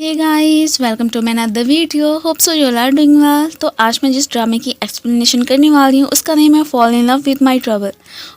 Hey guys, welcome to my another video. Hope so you are doing well. तो आज मैं जिस ड्रामे की एक्सप्लेनेशन करने वाली हूँ उसका नेम है fall in love with my trouble.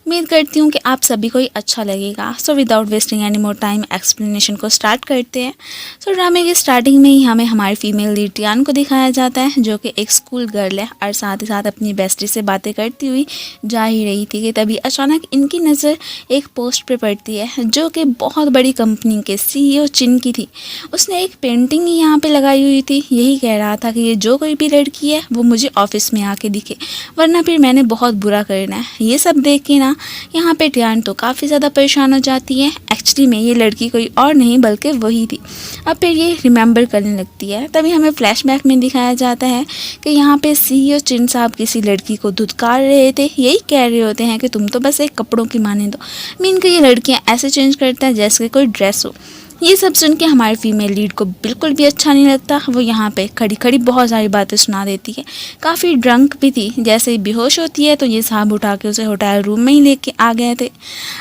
उम्मीद करती हूँ कि आप सभी को ही अच्छा लगेगा। So without wasting any more time explanation को स्टार्ट करते हैं। सो ड्रामे की स्टार्टिंग में ही हमें हमारी फीमेल लीड टियान को दिखाया जाता है, जो कि एक स्कूल गर्ल है और साथ ही साथ अपनी बेस्टी से बातें करती हुई जा ही रही थी कि तभी अचानक इनकी नज़र एक पोस्ट पे पड़ती है, जो कि बहुत बड़ी कंपनी के CEO चिन की थी। उसने एक पेंटिंग ही यहाँ पे लगाई हुई थी। यही कह रहा था कि ये जो कोई भी लड़की है वो मुझे ऑफिस में आके दिखे, वरना फिर मैंने बहुत बुरा करना है। ये सब देख के ना यहाँ पे टियान तो काफ़ी ज़्यादा परेशान हो जाती है। एक्चुअली में ये लड़की कोई और नहीं बल्कि वही थी। अब फिर ये रिमेंबर करने लगती है। तभी हमें फ्लैशबैक में दिखाया जाता है कि यहाँ पे CEO चिन साहब किसी लड़की को धुतकार रहे थे। यही कह रहे होते हैं कि तुम तो बस एक कपड़ों की माने दो। मीन कि ये लड़कियाँ ऐसे चेंज करता है जैसे कोई ड्रेस हो। ये सब सुन के हमारे फीमेल लीड को बिल्कुल भी अच्छा नहीं लगता। वो यहाँ पे खड़ी खड़ी बहुत सारी बातें सुना देती है। काफ़ी ड्रंक भी थी। जैसे ही बेहोश होती है तो ये साहब उठा के उसे होटल रूम में ही लेके आ गए थे।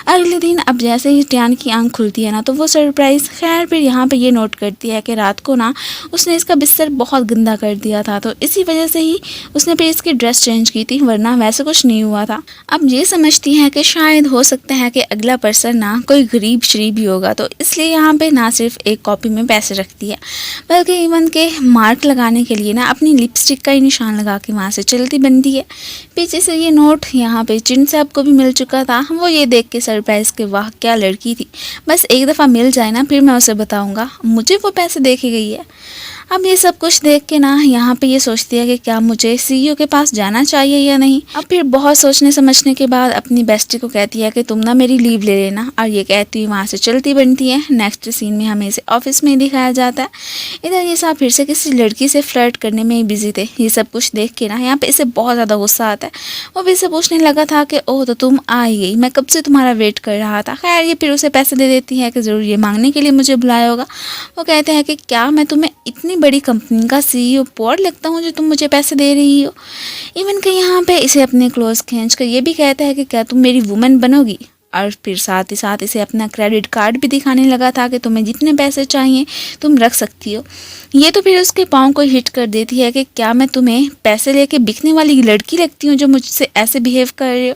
अगले दिन अब जैसे ही टियान की आंख खुलती है ना तो वो सरप्राइज़। खैर फिर यहाँ पे ये नोट करती है कि रात को ना उसने इसका बिस्तर बहुत गंदा कर दिया था, तो इसी वजह से ही उसने फिर इसकी ड्रेस चेंज की थी, वरना वैसे कुछ नहीं हुआ था। अब ये समझती है कि शायद हो सकता है कि अगला पर्सन ना कोई गरीब शरीब ही होगा, तो इसलिए यहाँ पे ना सिर्फ एक कॉपी में पैसे रखती है बल्कि इवन के मार्क लगाने के लिए ना अपनी लिपस्टिक का ही निशान लगा के वहाँ से चलती बनती है। पीछे से ये नोट यहाँ पे चिन साहब को भी मिल चुका था। वो ये देख के सरप्राइज के वाह क्या लड़की थी, बस एक दफ़ा मिल जाए ना फिर मैं उसे बताऊँगा मुझे वो पैसे दे के गई है। अब ये सब कुछ देख के ना यहाँ पे ये सोचती है कि क्या मुझे CEO के पास जाना चाहिए या नहीं। अब फिर बहुत सोचने समझने के बाद अपनी बेस्टी को कहती है कि तुम ना मेरी लीव ले लेना, और ये कहती हुई वहाँ से चलती बनती है। नेक्स्ट सीन में हमें इसे ऑफिस में ही दिखाया जाता है। इधर ये साहब फिर से किसी लड़की से फ्लर्ट करने में ही बिजी थे। ये सब कुछ देख के ना यहाँ पे इसे बहुत ज़्यादा गुस्सा आता है। वो भी इसे पूछने लगा था कि ओह तो तुम आ ही गई, मैं कब से तुम्हारा वेट कर रहा था। खैर ये फिर उसे पैसे दे देती है कि ज़रूर ये मांगने के लिए मुझे बुलाया होगा। वो कहते हैं कि क्या मैं तुम्हें इतनी बड़ी कंपनी का CEO पॉड लगता हूँ जो तुम मुझे पैसे दे रही हो। इवन कि यहाँ पे इसे अपने क्लोज खींच कर ये भी कहता है कि क्या तुम मेरी वुमन बनोगी, और फिर साथ ही साथ इसे अपना क्रेडिट कार्ड भी दिखाने लगा था कि तुम्हें जितने पैसे चाहिए तुम रख सकती हो। ये तो फिर उसके पाँव को हिट कर देती है कि क्या मैं तुम्हें पैसे लेके बिकने वाली लड़की लगती हूँ जो मुझसे ऐसे बिहेव कर रहे हो।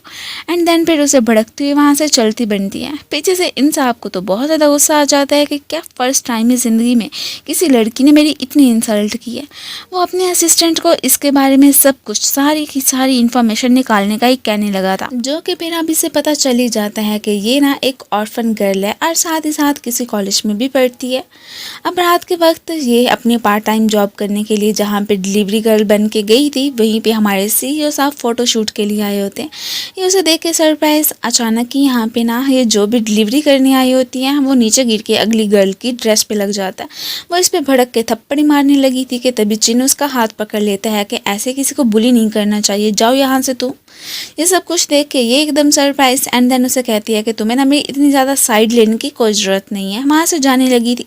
एंड देन फिर उसे भड़कती हुई वहाँ से चलती बनती है। पीछे से इन साहब को तो बहुत ज़्यादा गुस्सा आ जाता है कि क्या फर्स्ट टाइम इस ज़िंदगी में किसी लड़की ने मेरी इतनी इंसल्ट की है। वो अपने असिस्टेंट को इसके बारे में सब कुछ सारी की सारी इन्फॉर्मेशन निकालने का ही कहने लगा था, जो कि फिर अब इसे पता चल ही जाता है कि ये ना एक ऑर्फन गर्ल है और साथ ही साथ किसी कॉलेज में भी पढ़ती है। अब रात के वक्त ये अपने पार्ट टाइम जॉब करने के लिए जहाँ पे डिलीवरी गर्ल बन के गई थी, वहीं पे हमारे CEO साहब फोटो शूट के लिए आए होते हैं। ये उसे देख के सरप्राइज। अचानक ही यहाँ पे ना ये जो भी डिलीवरी करने आई होती हैं वो नीचे गिर के अगली गर्ल की ड्रेस पे लग जाता है। वो इस पे भड़क के थप्पड़ी मारने लगी थी कि तभी चिन उसका हाथ पकड़ लेता है कि ऐसे किसी को बुली नहीं करना चाहिए, जाओ यहाँ से तू। ये सब कुछ देख के ये एकदम सरप्राइज। एंड देन उसे कहती है कि तुम्हें ना मेरी इतनी ज़्यादा साइड लेने की कोई ज़रूरत नहीं है। वहाँ से जाने लगी थी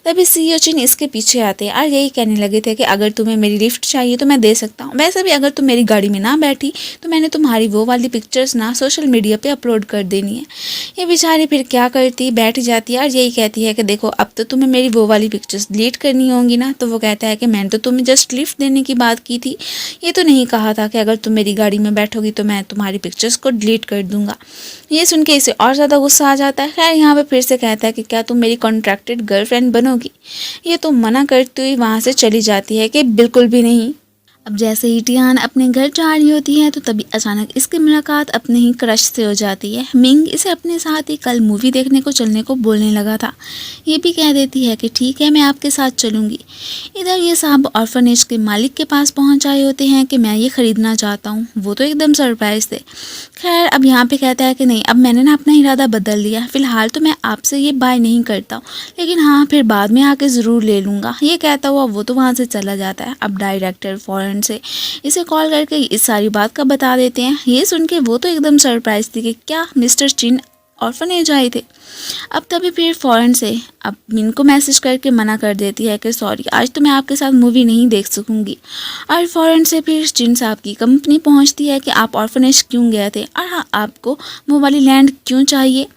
तभी CEO चिन इसके पीछे आते और यही कहने लगे थे कि अगर तुम्हें मेरी लिफ्ट चाहिए तो मैं दे सकता हूँ। वैसे भी अगर तुम मेरी गाड़ी में ना बैठी तो मैंने तुम्हारी वो वाली पिक्चर्स ना सोशल मीडिया पे अपलोड कर देनी है। ये बेचारी फिर क्या करती, बैठ जाती है और यही कहती है कि देखो अब तो तुम्हें मेरी वो वाली पिक्चर्स डिलीट करनी होंगी ना। तो वो कहता है कि मैंने तो तुम्हें जस्ट लिफ्ट देने की बात की थी, ये तो नहीं कहा था कि अगर तुम मेरी गाड़ी में बैठोगी तो मैं तुम्हारी पिक्चर्स को डिलीट कर दूंगा। ये सुन के इसे और ज़्यादा गुस्सा आ जाता है। खैर यहाँ पे फिर से कहता है कि क्या तुम मेरी कॉन्ट्रैक्टेड गर्लफ्रेंड बनोगी। ये तो मना करती हुई वहाँ से चली जाती है कि बिल्कुल भी नहीं। अब जैसे ही टियान अपने घर जा रही होती है तो तभी अचानक इसकी मुलाकात अपने ही क्रश से हो जाती है। मिंग इसे अपने साथ ही कल मूवी देखने को चलने को बोलने लगा था। ये भी कह देती है कि ठीक है मैं आपके साथ चलूँगी। इधर ये साहब ऑर्फनेज के मालिक के पास पहुंच आए होते हैं कि मैं ये ख़रीदना चाहता हूँ। वो तो एकदम सरप्राइज थे। खैर अब यहाँ पे कहता है कि नहीं, अब मैंने ना अपना इरादा बदल लिया, फ़िलहाल तो मैं आपसे ये बाय नहीं करता हूँ, लेकिन हाँ फिर बाद में आके ज़रूर ले लूँगा। ये कहता हुआ वो तो वहाँ से चला जाता है। अब डायरेक्टर फॉरेन से इसे कॉल करके इस सारी बात का बता देते हैं। ये सुन के वो तो एकदम सरप्राइज थी कि क्या मिस्टर चिन ऑर्फनेज आए थे। अब तभी फिर फॉरेन से अब मिन को मैसेज करके मना कर देती है कि सॉरी आज तो मैं आपके साथ मूवी नहीं देख सकूंगी। और फॉरेन से फिर चिन साहब की कंपनी पहुंचती है कि आप ऑर्फनेज क्यों गए थे और हाँ आपको वो वाली लैंड क्यों चाहिए।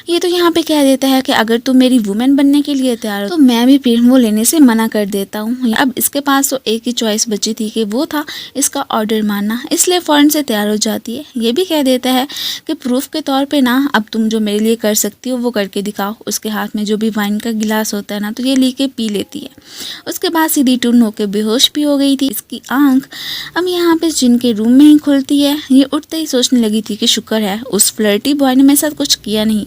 ये तो यहाँ पे कह देता है कि अगर तुम मेरी वुमेन बनने के लिए तैयार हो तो मैं भी फिर वो लेने से मना कर देता हूँ। अब इसके पास तो एक ही चॉइस बची थी कि वो था इसका ऑर्डर मानना, इसलिए फ़ौरन से तैयार हो जाती है। ये भी कह देता है कि प्रूफ के तौर पे ना अब तुम जो मेरे लिए कर सकती हो वो करके दिखाओ। उसके हाथ में जो भी वाइन का गिलास होता है ना तो ये लेके पी लेती है। उसके बाद सीधी टून होकर बेहोश भी हो गई थी। इसकी आंख अब यहाँ पे जिनके रूम में ही खुलती है। ये उठते ही सोचने लगी थी कि शुक्र है उस फ्लर्टी बॉय ने मेरे साथ कुछ किया नहीं।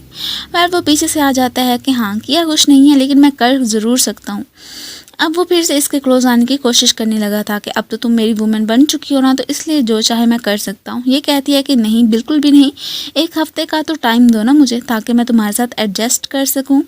पर वो पीछे से आ जाता है कि हाँ किया कुछ नहीं है लेकिन मैं कर ज़रूर सकता हूँ। अब वो फिर से इसके क्लोज आने की कोशिश करने लगा था कि अब तो तुम मेरी वुमेन बन चुकी हो ना तो इसलिए जो चाहे मैं कर सकता हूँ। ये कहती है कि नहीं बिल्कुल भी नहीं, 1 हफ्ते का तो टाइम दो ना मुझे ताकि मैं तुम्हारे साथ एडजस्ट कर सकूँ।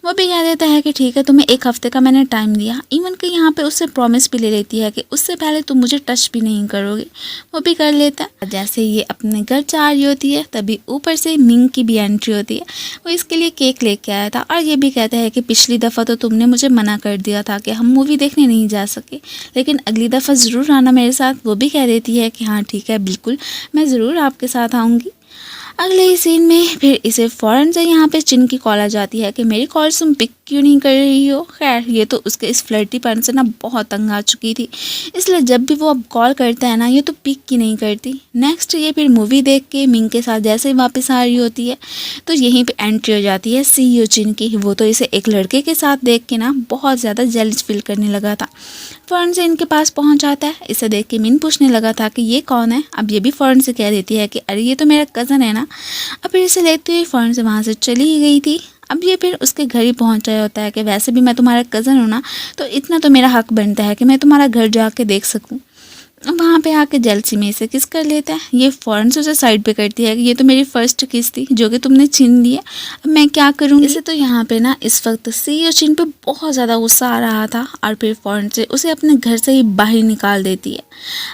वो भी कह देता है कि ठीक है तुम्हें 1 हफ्ते का मैंने टाइम दिया। इवन कि यहाँ पे उससे प्रॉमिस भी ले लेती है कि उससे पहले तुम मुझे टच भी नहीं करोगे। वो भी कर लेता है। जैसे ये अपने घर जा रही होती है तभी ऊपर से मिंग की भी एंट्री होती है। वो इसके लिए केक लेके आया था और ये भी कहता है कि पिछली दफ़ा तो तुमने मुझे मना कर दिया था कि हम मूवी देखने नहीं जा सके, लेकिन अगली दफ़ा ज़रूर आना मेरे साथ। वो भी कह देती है कि हाँ ठीक है बिल्कुल मैं ज़रूर आपके साथ आऊँगी। अगले ही सीन में फिर इसे फ़ौरन से यहाँ पे चिन की कॉल आ जाती है कि मेरी कॉल तुम पिक क्यों नहीं कर रही हो। खैर ये तो उसके इस फ्लर्टीपन से ना बहुत तंग आ चुकी थी, इसलिए जब भी वो अब कॉल करता है ना ये तो पिक की नहीं करती। नेक्स्ट ये फिर मूवी देख के मिंग के साथ जैसे ही वापस आ रही होती है तो यहीं पे एंट्री हो जाती है CEO चिन की। वो तो इसे एक लड़के के साथ देख के ना बहुत ज़्यादा जेलस फील करने लगा था। फ़ौरन से इनके पास पहुंच जाता है। इसे देख के मिन पूछने लगा था कि ये कौन है। अब ये भी फ़ौरन से कह देती है कि अरे ये तो मेरा कज़न है ना। अब फिर इसे लेते हुए फ़ौरन से वहाँ से चली ही गई थी। अब ये फिर उसके घर ही पहुँच रहा होता है कि वैसे भी मैं तुम्हारा कज़न हूँ ना तो इतना तो मेरा हक बनता है कि मैं तुम्हारा घर जाके देख सकूँ। अब वहाँ पे आके जेलसी में इसे किस कर लेता है। ये फ़ौरन से उसे साइड पे करती है कि ये तो मेरी फर्स्ट किस थी जो कि तुमने छीन ली है, अब मैं क्या करूँगी। इसे तो यहाँ पे ना इस वक्त CEO चिन पे बहुत ज़्यादा गुस्सा आ रहा था और फिर फ़ौरन से उसे अपने घर से ही बाहर निकाल देती है।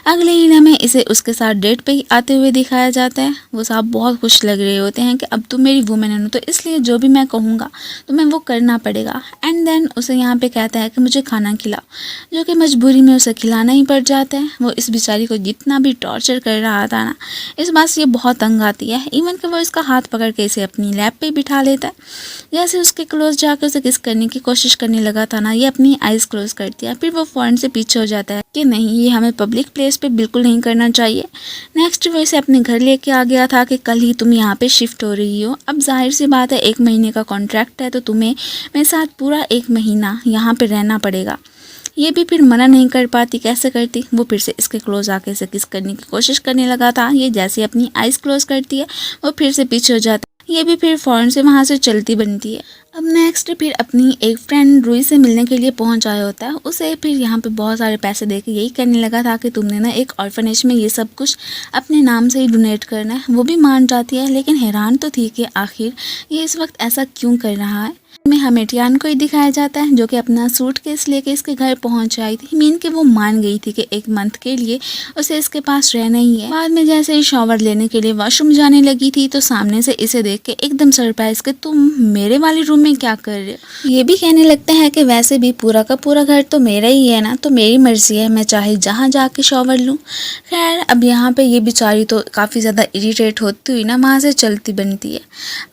अगले ही लम्हे इसे उसके साथ डेट पे ही आते हुए दिखाया जाता है। वो साहब बहुत खुश लग रहे होते हैं कि अब तुम मेरी वुमेन है तो इसलिए जो भी मैं कहूँगा तुम्हें वो करना पड़ेगा। एंड देन उसे यहाँ पे कहता है कि मुझे खाना खिलाओ, जो कि मजबूरी में उसे खिलाना ही पड़ जाता है। वो इस बेचारी को जितना भी टॉर्चर कर रहा था ना इस बात से ये बहुत तंग आती है। इवन कि वो इसका हाथ पकड़ के इसे अपनी लैप पे बिठा लेता है। जैसे उसके क्लोज जाकर उसे किस करने की कोशिश करने लगा था ना ये अपनी आइज क्लोज करती है। फिर वो फ़ौरन से पीछे हो जाता है कि नहीं ये हमें पब्लिक प्लेस पे बिल्कुल नहीं करना चाहिए। नेक्स्ट वो इसे अपने घर लेके आ गया था कि कल ही तुम यहाँ पे शिफ्ट हो रही हो। अब जाहिर सी बात है 1 महीने का कॉन्ट्रैक्ट है तो तुम्हें मेरे साथ पूरा 1 महीना यहाँ पे रहना पड़ेगा। ये भी फिर मना नहीं कर पाती, कैसे करती। वो फिर से इसके क्लोज आके इसे किस करने की कोशिश करने लगा था। ये जैसे अपनी आइज़ क्लोज करती है वो फिर से पीछे हो जाता है। ये भी फिर फ़ौरन से वहाँ से चलती बनती है। अब नेक्स्ट फिर अपनी एक फ्रेंड रूही से मिलने के लिए पहुँच आया होता है। उसे फिर यहाँ पे बहुत सारे पैसे देके यही कहने लगा था कि तुमने ना एक ऑर्फनेज में ये सब कुछ अपने नाम से ही डोनेट करना है। वो भी मान जाती है लेकिन हैरान तो थी कि आखिर ये इस वक्त ऐसा क्यों कर रहा है। में हमें टियान को ही दिखाया जाता है जो कि अपना सूटकेस लेके इसके घर पहुंच आई थी। मीन कि वो मान गई थी कि 1 मंथ के लिए उसे इसके पास रहना ही है। बाद में जैसे ही शॉवर लेने के लिए वॉशरूम जाने लगी थी तो सामने से इसे देख के एकदम सरप्राइज कि तुम मेरे वाले रूम में क्या कर रहे हो। ये भी कहने लगते हैं कि वैसे भी पूरा का पूरा घर तो मेरा ही है ना, तो मेरी मर्जी है, मैं चाहे जहाँ जाके शॉवर लूँ। खैर अब यहाँ पे ये बेचारी तो काफ़ी ज़्यादा इरिटेट होती हुई ना वहाँ से चलती बनती है।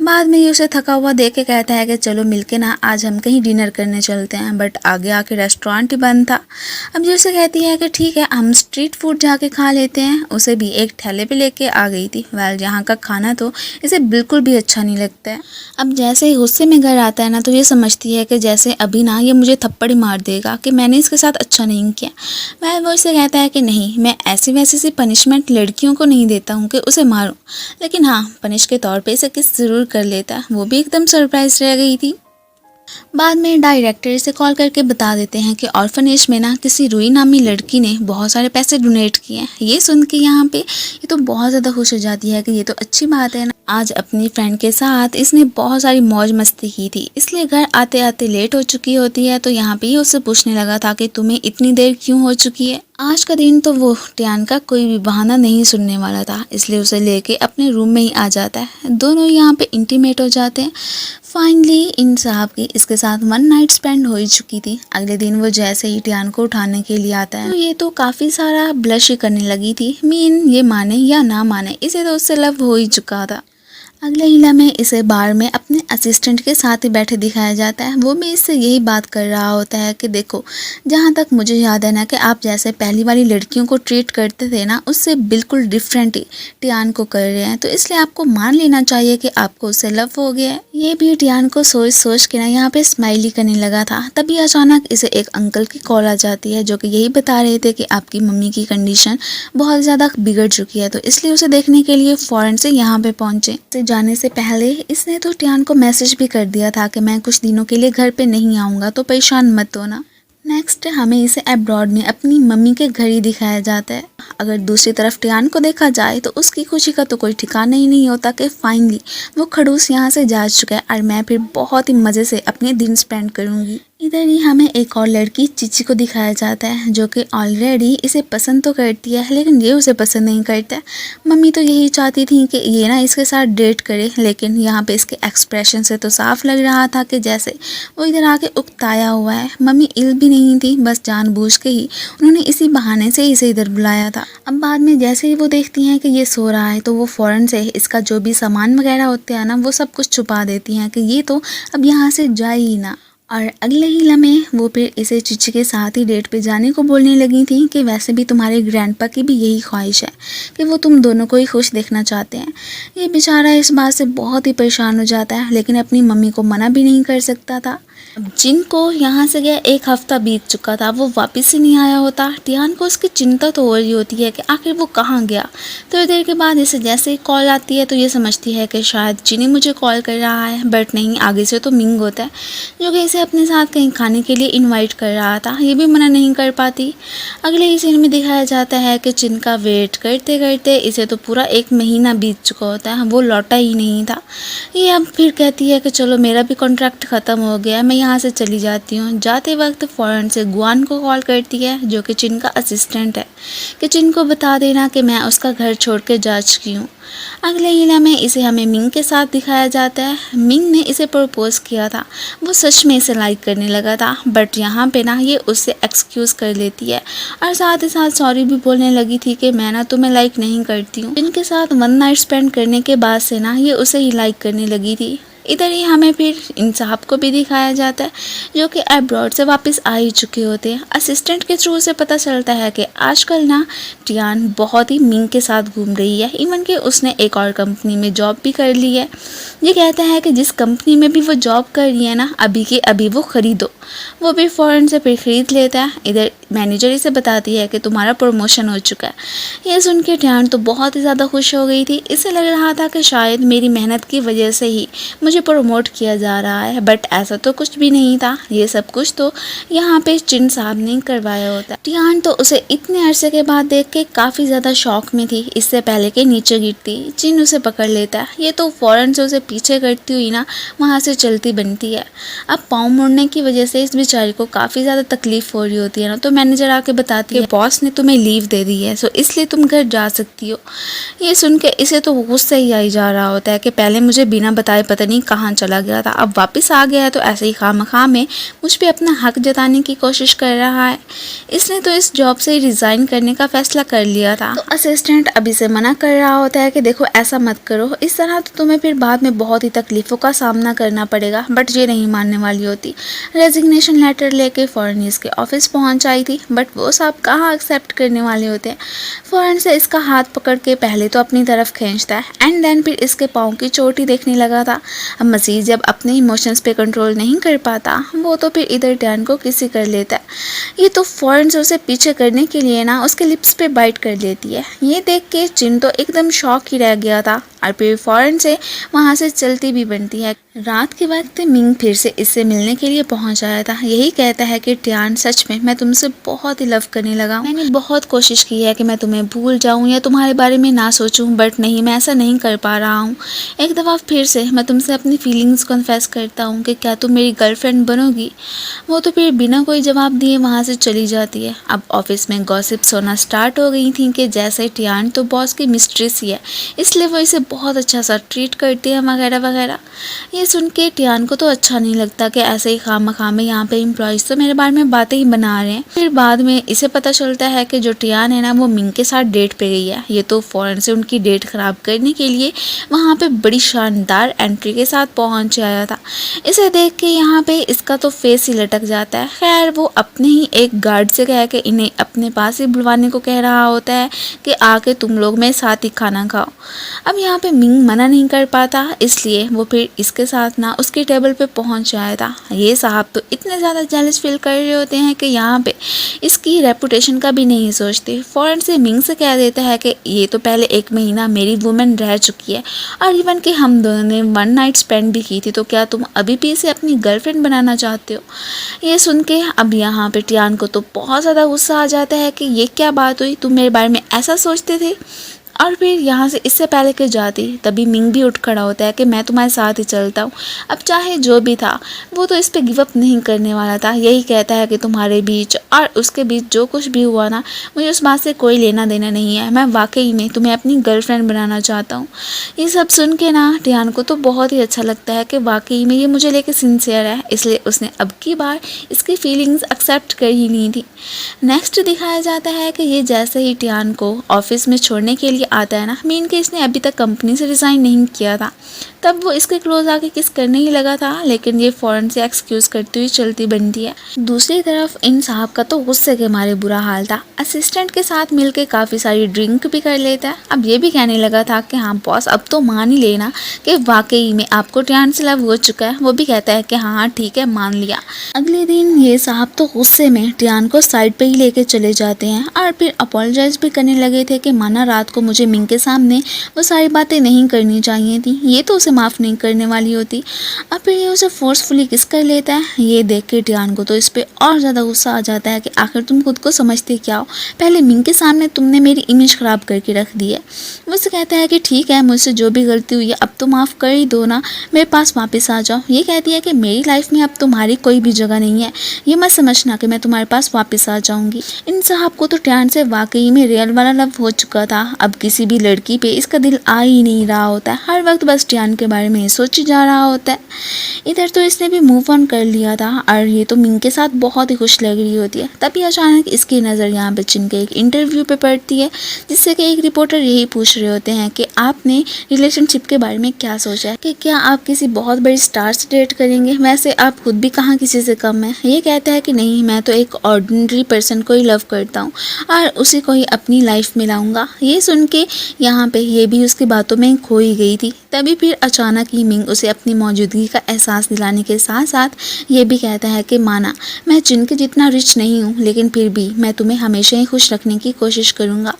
बाद में ये उसे थका हुआ देख के कहता है कि चलो मिलके ना आज हम कहीं डिनर करने चलते हैं, बट आगे आके रेस्टोरेंट ही बंद था। अब जो उसे कहती है कि ठीक है हम स्ट्रीट फूड जाके खा लेते हैं। उसे भी एक ठेले पे लेके आ गई थी। वेल यहाँ का खाना तो इसे बिल्कुल भी अच्छा नहीं लगता है। अब जैसे ही गुस्से में घर आता है ना तो ये समझती है कि जैसे अभी ना ये मुझे थप्पड़ ही मार देगा कि मैंने इसके साथ अच्छा नहीं किया। वेल वो इसे कहता है कि नहीं मैं ऐसी वैसी सी पनिशमेंट लड़कियों को नहीं देता हूँ कि उसे मारूं, लेकिन हाँ पनिश के तौर पे इसे किस ज़रूर कर लेता है। वो भी एकदम सरप्राइज रह गई थी। बाद में डायरेक्टर से कॉल करके बता देते हैं कि ऑर्फनेज में ना किसी रूही नामी लड़की ने बहुत सारे पैसे डोनेट किए हैं। ये सुन के यहाँ पे ये तो बहुत ज़्यादा खुश हो जाती है कि ये तो अच्छी बात है ना। आज अपनी फ्रेंड के साथ इसने बहुत सारी मौज मस्ती की थी, इसलिए घर आते आते लेट हो चुकी होती है। तो यहाँ पे ही उससे पूछने लगा था कि तुम्हें इतनी देर क्यों हो चुकी है। आज का दिन तो वो टियान का कोई भी बहाना नहीं सुनने वाला था, इसलिए उसे लेके अपने रूम में ही आ जाता है। दोनों यहाँ पे इंटीमेट हो जाते हैं। फाइनली इन साहब की इसके साथ 1 नाइट स्पेंड हो ही चुकी थी। अगले दिन वो जैसे ही टियान को उठाने के लिए आता है तो ये तो काफ़ी सारा ब्लश ही करने लगी थी। मीन ये माने या ना माने इसे तो उससे लव हो ही चुका था। अगले ही लम्हे इसे बार में अपने असिस्टेंट के साथ ही बैठे दिखाया जाता है। वो भी इससे यही बात कर रहा होता है कि देखो, जहाँ तक मुझे याद है ना कि आप जैसे पहली वाली लड़कियों को ट्रीट करते थे ना, उससे बिल्कुल डिफरेंट ही टियान को कर रहे हैं। तो इसलिए आपको मान लेना चाहिए कि आपको उससे लव हो गया है। ये भी टियान को सोच सोच के ना यहाँ पे स्माइली करने लगा था। तभी अचानक इसे एक अंकल की कॉल आ जाती है, जो कि यही बता रहे थे कि आपकी मम्मी की कंडीशन बहुत ज़्यादा बिगड़ चुकी है। तो इसलिए उसे देखने के लिए फ़ौरन से यहाँ पे पहुँचे। जाने से पहले इसने तो टियान को मैसेज भी कर दिया था कि मैं कुछ दिनों के लिए घर पे नहीं आऊँगा, तो परेशान मत होना। नेक्स्ट हमें इसे अब्रॉड में अपनी मम्मी के घर ही दिखाया जाता है। अगर दूसरी तरफ टियान को देखा जाए तो उसकी खुशी का तो कोई ठिकाना ही नहीं होता कि फाइनली वो खड़ूस यहाँ से जा चुका है और मैं फिर बहुत ही मज़े से अपने दिन स्पेंड करूँगी। इधर ही हमें एक और लड़की चिची को दिखाया जाता है, जो कि ऑलरेडी इसे पसंद तो करती है, लेकिन ये उसे पसंद नहीं करता। मम्मी तो यही चाहती थी कि ये ना इसके साथ डेट करे, लेकिन यहाँ पे इसके एक्सप्रेशन से तो साफ लग रहा था कि जैसे वो इधर आके उकताया हुआ है। मम्मी इल भी नहीं थी, बस जानबूझ के ही उन्होंने इसी बहाने से इसे इधर बुलाया था। अब बाद में जैसे ही वो देखती हैं कि ये सो रहा है, तो वो फ़ौरन से इसका जो भी सामान वगैरह होते हैं ना, वो सब कुछ छुपा देती हैं कि ये तो अब यहाँ से जाए ही ना। और अगले ही लम्हे वो फिर इसे चिची के साथ ही डेट पे जाने को बोलने लगी थी कि वैसे भी तुम्हारे ग्रैंडपा की भी यही ख्वाहिश है कि वो तुम दोनों को ही खुश देखना चाहते हैं। ये बेचारा इस बात से बहुत ही परेशान हो जाता है, लेकिन अपनी मम्मी को मना भी नहीं कर सकता था। जिनको यहाँ से गया 1 हफ्ता बीत चुका था, वो वापस ही नहीं आया होता। टियान को उसकी चिंता तो हो रही होती है कि आखिर वो कहाँ गया। थोड़ी देर के बाद इसे जैसे ही कॉल आती है तो ये समझती है कि शायद जिनी मुझे कॉल कर रहा है, बट नहीं, आगे से तो मिंग होता है, जो कि इसे अपने साथ कहीं खाने के लिए इन्वाइट कर रहा था। ये भी मना नहीं कर पाती। अगले ही सीन में दिखाया जाता है कि चिन का वेट करते करते इसे तो पूरा 1 महीना बीत चुका होता है, वो लौटा ही नहीं था। ये अब फिर कहती है कि चलो मेरा भी कॉन्ट्रैक्ट ख़त्म हो गया, मैं यहाँ से चली जाती हूँ। जाते वक्त फ़ौरन से गुआन को कॉल करती है, जो कि चिन का असिस्टेंट है, कि चिन को बता देना कि मैं उसका घर छोड़ के जा चुकी हूँ। अगले इला में इसे हमें मिंग के साथ दिखाया जाता है। मिंग ने इसे प्रपोज किया था, वो सच में इसे लाइक करने लगा था, बट यहाँ पे ना ये उससे एक्सक्यूज़ कर लेती है और साथ ही साथ सॉरी भी बोलने लगी थी कि मैं ना तुम्हें लाइक नहीं करती हूँ। जिनके साथ 1 नाइट स्पेंड करने के बाद से ना ये उसे ही लाइक करने लगी थी। इधर ही हमें फिर इन साहब को भी दिखाया जाता है, जो कि अब्रॉड से वापस आ ही चुके होते हैं। असिस्टेंट के थ्रू से पता चलता है कि आजकल ना टियान बहुत ही मिंग के साथ घूम रही है, इवन कि उसने एक और कंपनी में जॉब भी कर ली है। ये कहता है कि जिस कंपनी में भी वो जॉब कर रही है ना, अभी के अभी वो ख़रीदो। वो भी फ़ौरन से फिर ख़रीद लेता है। इधर मैनेजर इसे बताती है कि तुम्हारा प्रमोशन हो चुका है। ये सुन के टियान तो बहुत ही ज़्यादा खुश हो गई थी। इसे लग रहा था कि शायद मेरी मेहनत की वजह से ही मुझे प्रमोट किया जा रहा है, बट ऐसा तो कुछ भी नहीं था। ये सब कुछ तो यहाँ पे चिन साहब ने करवाया होता। टियान तो उसे इतने अरसे के बाद देख के काफ़ी ज़्यादा शौक में थी। इससे पहले के नीचे गिरती, चिन उसे पकड़ लेता है। ये तो फ़ौरन से उसे पीछे करती हुई ना वहाँ से चलती बनती है। अब पाँव मुड़ने की वजह से इस बेचारी को काफ़ी ज़्यादा तकलीफ हो रही होती है ना, तो मैनेजर आके बताती है बॉस ने तुम्हें लीव दे दी है, सो इसलिए तुम घर जा सकती हो। ये सुन के इसे तो गुस्सा ही आई जा रहा होता है कि पहले मुझे बिना बताए पता नहीं कहाँ चला गया था, अब वापस आ गया है तो ऐसे ही खामखा में मुझ पे अपना हक जताने की कोशिश कर रहा है। इसने तो इस जॉब से रिज़ाइन करने का फैसला कर लिया था। तो असिस्टेंट अभी से मना कर रहा होता है कि देखो ऐसा मत करो, इस तरह तो तुम्हें फिर बाद में बहुत ही तकलीफ़ों का सामना करना पड़ेगा। बट ये नहीं मानने वाली होती। रेजिग्नेशन लेटर लेके फ़ौरन इसके ऑफिस पहुंच आई थी, बट वो साहब कहाँ एक्सेप्ट करने वाले होते हैं। फ़ौरन से इसका हाथ पकड़ के पहले तो अपनी तरफ खींचता है एंड देन फिर इसके पाँव की चोटी देखने लगा था। अब मज़ीद जब अपने इमोशंस पे कंट्रोल नहीं कर पाता, वो तो फिर इधर टियान को किसी कर लेता है। ये तो फ़ौरन से उसे पीछे करने के लिए ना उसके लिप्स पे बाइट कर लेती है। ये देख के चिन तो एकदम शॉक ही रह गया था और फिर फ़ौरन से वहाँ से चलती भी बनती है। रात के वक्त मिंग फिर से इससे मिलने के लिए पहुँच आया था। यही कहता है कि टियान सच में मैं तुमसे बहुत ही लव करने लगा हूँ। मैंने बहुत कोशिश की है कि मैं तुम्हें भूल जाऊँ या तुम्हारे बारे में ना सोचूं, बट नहीं, मैं ऐसा नहीं कर पा रहा हूँ। एक दफ़ा फिर से मैं तुमसे अपनी फीलिंग्स कन्फेस करता हूँ कि क्या तुम मेरी गर्लफ्रेंड बनोगी। वो तो फिर बिना कोई जवाब दिए वहाँ से चली जाती है। अब ऑफिस में गॉसिप्स होना स्टार्ट हो गई थी कि जैसे टियान तो बॉस की मिस्ट्रेस ही है, इसलिए वो इसे बहुत अच्छा सा ट्रीट करती है वगैरह वगैरह। ये ये सुन के टियान को तो अच्छा नहीं लगता कि ऐसे ही खामखामे यहाँ पे एम्प्लॉयज तो मेरे बारे में बातें ही बना रहे हैं। फिर बाद में इसे पता चलता है कि जो टियान है ना वो मिंग के साथ डेट पे गई है। ये तो फौरन से उनकी डेट खराब करने के लिए वहाँ पे बड़ी शानदार एंट्री के साथ पहुँच आया था। इसे देख के यहाँ पे इसका तो फेस ही लटक जाता है। खैर वो अपने ही एक गार्ड से कह के इन्हें अपने पास ही बुलवाने को कह रहा होता है कि आके तुम लोग मेरे साथ ही खाना खाओ। अब यहाँ पे मिंग मना नहीं कर पाता, इसलिए वो फिर इसके साथ ना उसके टेबल पे पहुँच जाया था। ये साहब तो इतने ज़्यादा जेलस फील कर रहे होते हैं कि यहाँ पे इसकी रेपुटेशन का भी नहीं सोचते। फ़ौरन से मिंग से कह देता है कि ये तो पहले 1 महीना मेरी वुमेन रह चुकी है और इवन कि हम दोनों ने 1 नाइट स्पेंड भी की थी, तो क्या तुम अभी भी इसे अपनी गर्लफ्रेंड बनाना चाहते हो। ये सुन के अब यहाँ पे टियान को तो बहुत ज़्यादा गुस्सा आ जाता है कि ये क्या बात हुई, तुम मेरे बारे में ऐसा सोचते थे। और फिर यहाँ से इससे पहले कि जाती तभी मिंग भी उठ खड़ा होता है कि मैं तुम्हारे साथ ही चलता हूँ। अब चाहे जो भी था वो तो इस पे गिव अप नहीं करने वाला था। यही कहता है कि तुम्हारे बीच और उसके बीच जो कुछ भी हुआ ना, मुझे उस बात से कोई लेना देना नहीं है। मैं वाकई में तुम्हें अपनी गर्लफ्रेंड बनाना चाहता हूँ। ये सब सुन के ना टियान को तो बहुत ही अच्छा लगता है कि वाकई में ये मुझे लेके सिंसियर है, इसलिए उसने अब की बार इसकी फीलिंग्स एक्सेप्ट कर ही ली थी। नेक्स्ट दिखाया जाता है कि ये जैसे ही टियान को ऑफिस में छोड़ने के लिए आता है ना, मीन के इसने अभी तक कंपनी से रिज़ाइन नहीं किया था, तब वो इसके क्लोज आके किस करने ही लगा था, लेकिन ये फ़ौरन से एक्सक्यूज़ करती हुई चलती बनती है। दूसरी तरफ इन साहब का तो गुस्से के मारे बुरा हाल था। असिस्टेंट के साथ मिलके काफ़ी सारी ड्रिंक भी कर लेता है। अब ये भी कहने लगा था कि हाँ बॉस, अब तो मान ही लेना कि वाकई में आपको टियान से लव हो चुका है। वो भी कहता है कि हाँ ठीक है, मान लिया। अगले दिन ये साहब तो गुस्से में टियान को साइड पे ही लेके चले जाते हैं और फिर अपोलोजाइज भी करने लगे थे कि माना रात को मुझे मिंग के सामने वो सारी बातें नहीं करनी चाहिए थी, ये तो उसे माफ़ नहीं करने वाली होती। अब फिर ये उसे फोर्सफुली किस कर लेता है। ये देख के टियान को तो इस पर और ज़्यादा गुस्सा आ जाता है कि आखिर तुम खुद को समझते क्या हो, पहले मिंग के सामने तुमने मेरी इमेज ख़राब करके रख दी है। मुझसे कहता है कि ठीक है, मुझसे जो भी गलती हुई है अब तो माफ़ कर ही दो ना, मेरे पास वापस आ जाओ। ये कहती है कि मेरी लाइफ में अब तुम्हारी कोई भी जगह नहीं है, ये मत समझना कि मैं तुम्हारे पास वापस आ जाऊंगी। इन साहब को तो टियान से वाकई में रियल वाला लव हो चुका था। अब किसी भी लड़की पे इसका दिल आ ही नहीं रहा होता है, हर वक्त बस टियान के बारे में सोची जा रहा होता है। इधर तो इसने भी मूव ऑन कर लिया था और ये तो मिंग के साथ बहुत ही खुश लग रही होती है। तभी अचानक इसकी नज़र यहाँ पे चिन के एक इंटरव्यू पे पड़ती है, जिससे कि एक रिपोर्टर यही पूछ रहे होते हैं कि आपने रिलेशनशिप के बारे में क्या सोचा है, कि क्या आप किसी बहुत बड़ी स्टार से डेट करेंगे, वैसे आप खुद भी कहाँ किसी से कम है। ये कहता है कि नहीं, मैं तो एक ऑर्डिनरी पर्सन को ही लव करता हूँ और उसी को ही अपनी लाइफ में लाऊंगा। ये सुन के यहाँ पे ये भी उसकी बातों में खो ही गई थी। तभी फिर अचानक ही मिंग उसे अपनी मौजूदगी का एहसास दिलाने के साथ साथ ये भी कहता है कि माना मैं जिन के जितना रिच नहीं हूँ, लेकिन फिर भी मैं तुम्हें हमेशा ही खुश रखने की कोशिश करूँगा।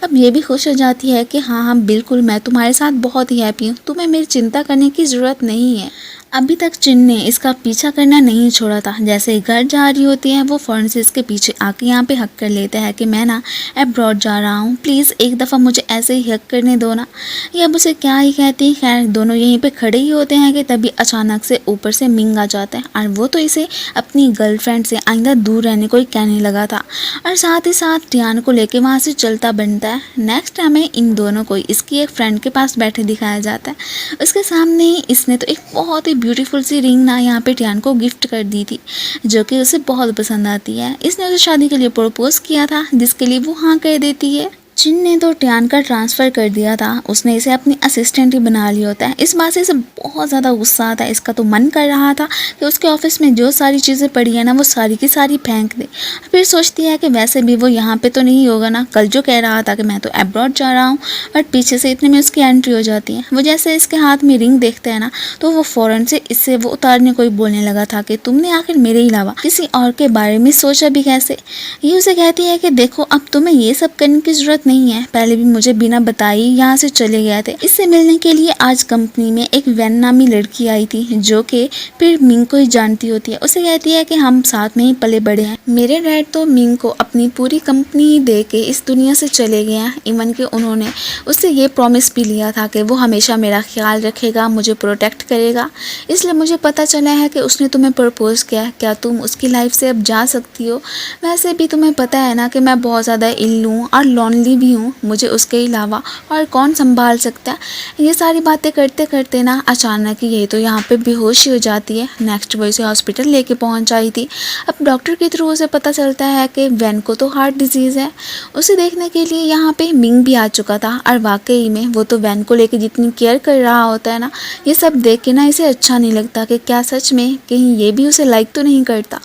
अब ये भी खुश हो जाती है कि हाँ हाँ बिल्कुल, मैं तुम्हारे साथ बहुत ही हैप्पी हूँ, तुम्हें मेरी चिंता करने की ज़रूरत नहीं है। अभी तक चिन ने इसका पीछा करना नहीं छोड़ा था। जैसे ही घर जा रही होती है वो फ़ौरन से इसके पीछे आके यहाँ पे हक कर लेता है कि मैं ना अब्रॉड जा रहा हूँ, प्लीज़ एक दफ़ा मुझे ऐसे ही हक करने दो ना। ये अब उसे क्या ही कहती है। खैर दोनों यहीं पे खड़े ही होते हैं कि तभी अचानक से ऊपर से मिंग आ जाता है और वो तो इसे अपनी गर्लफ्रेंड से आइंदा दूर रहने को ही कहने लगा था और साथ ही साथ टियान को लेके वहाँ से चलता बनता है। नेक्स्ट हमें इन दोनों को इसकी एक फ्रेंड के पास बैठे दिखाया जाता है। उसके सामने ही इसने तो एक बहुत ही ब्यूटीफुल सी रिंग ना यहाँ पे टियान को गिफ्ट कर दी थी, जो कि उसे बहुत पसंद आती है। इसने उसे शादी के लिए प्रपोज किया था, जिसके लिए वो हाँ कह देती है। चिन ने तो टियान का ट्रांसफ़र कर दिया था, उसने इसे अपनी असिस्टेंट ही बना लिया होता है। इस बात से इसे बहुत ज़्यादा गुस्सा आता है। इसका तो मन कर रहा था कि उसके ऑफिस में जो सारी चीज़ें पड़ी है ना वो सारी की सारी फेंक दे। फिर सोचती है कि वैसे भी वो यहाँ पे तो नहीं होगा ना, कल जो कह रहा था कि मैं तो अब्रॉड जा रहा हूँ, बट पीछे से इतने में उसकी एंट्री हो जाती है। वो जैसे इसके हाथ में रिंग देखते हैं ना तो वो फ़ौरन से इससे वो उतारने को ही बोलने लगा था कि तुमने आखिर मेरे अलावा किसी और के बारे में सोचा भी कैसे। ये उसे कहती है कि देखो अब तुम्हें ये सब करने की ज़रूरत नहीं है, पहले भी मुझे बिना बताई यहाँ से चले गए थे। इससे मिलने के लिए आज कंपनी में एक वैन नामी लड़की आई थी जो कि फिर मिंग को ही जानती होती है। उसे कहती है कि हम साथ में ही पले बड़े हैं। मेरे डैड तो मिंग को अपनी पूरी कंपनी दे के इस दुनिया से चले गए हैं, इवन कि उन्होंने उससे ये प्रॉमिस भी लिया था कि वो हमेशा मेरा ख्याल रखेगा, मुझे प्रोटेक्ट करेगा। इसलिए मुझे पता चला है कि उसने तुम्हें प्रपोज किया है, क्या तुम उसकी लाइफ से अब जा सकती हो। वैसे भी तुम्हें पता है ना कि मैं बहुत ज़्यादा इल हूँ और लॉनली भी हूँ, मुझे उसके अलावा और कौन संभाल सकता है। ये सारी बातें करते करते ना अचानक ये तो यहाँ पे बेहोश ही हो जाती है। नेक्स्ट वो इसे हॉस्पिटल लेके पहुँच आई थी। अब डॉक्टर के थ्रू उसे पता चलता है कि वैन को तो हार्ट डिजीज़ है। उसे देखने के लिए यहाँ पे मिंग भी आ चुका था और वाकई में वो तो वैन को लेके जितनी केयर कर रहा होता है ना, ये सब देख के ना इसे अच्छा नहीं लगता कि क्या सच में कहीं ये भी उसे लाइक तो नहीं करता।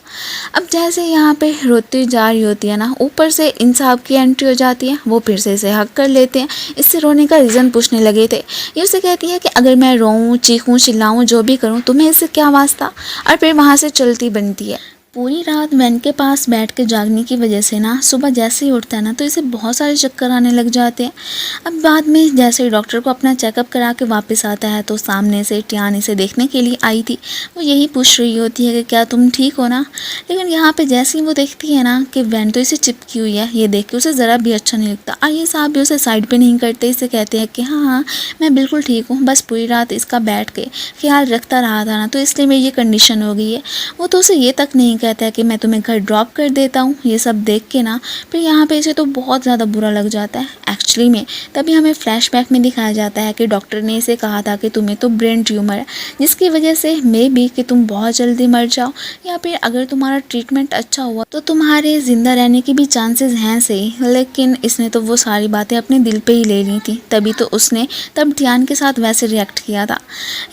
अब जैसे यहाँ पे रोती जा रही होती है ना, ऊपर से इन साहब की एंट्री हो जाती है। वो फिर से इसे हक कर लेते हैं। इससे रोने का रीज़न पूछने लगे थे। ये उसे कहती है कि अगर मैं रोऊं, चीखूं, चिल्लाऊं, जो भी करूं, तुम्हें इससे क्या वास्ता। और फिर वहाँ से चलती बनती है। पूरी रात वैन के पास बैठ के जागने की वजह से ना सुबह जैसे ही उठता है ना तो इसे बहुत सारे चक्कर आने लग जाते हैं। अब बाद में जैसे ही डॉक्टर को अपना चेकअप करा के वापस आता है तो सामने से टियान इसे देखने के लिए आई थी। वो यही पूछ रही होती है कि क्या तुम ठीक हो ना। लेकिन यहाँ पे जैसे ही वो देखती है ना कि वैन तो इसे चिपकी हुई है, ये देख के उसे ज़रा भी अच्छा नहीं लगता। और ये साहब भी उसे साइड पर नहीं करते, इसे कहते हैं कि हाँ हाँ मैं बिल्कुल ठीक हूँ, बस पूरी रात इसका बैठ के ख्याल रखता रहा था ना तो इसलिए मेरी ये कंडीशन हो गई है। वो तो उसे ये तक नहीं कहता है कि मैं तुम्हें घर ड्रॉप कर देता हूँ। ये सब देख के ना फिर यहाँ पे इसे तो बहुत ज़्यादा बुरा लग जाता है। एक्चुअली में तभी हमें फ्लैशबैक में दिखाया जाता है कि डॉक्टर ने इसे कहा था कि तुम्हें तो ब्रेन ट्यूमर है, जिसकी वजह से मे बी कि तुम बहुत जल्दी मर जाओ, या फिर अगर तुम्हारा ट्रीटमेंट अच्छा हुआ तो तुम्हारे ज़िंदा रहने की भी चांसेस हैं सही। लेकिन इसने तो वो सारी बातें अपने दिल पे ही ले ली थी, तभी तो उसने तब ध्यान के साथ वैसे रिएक्ट किया था।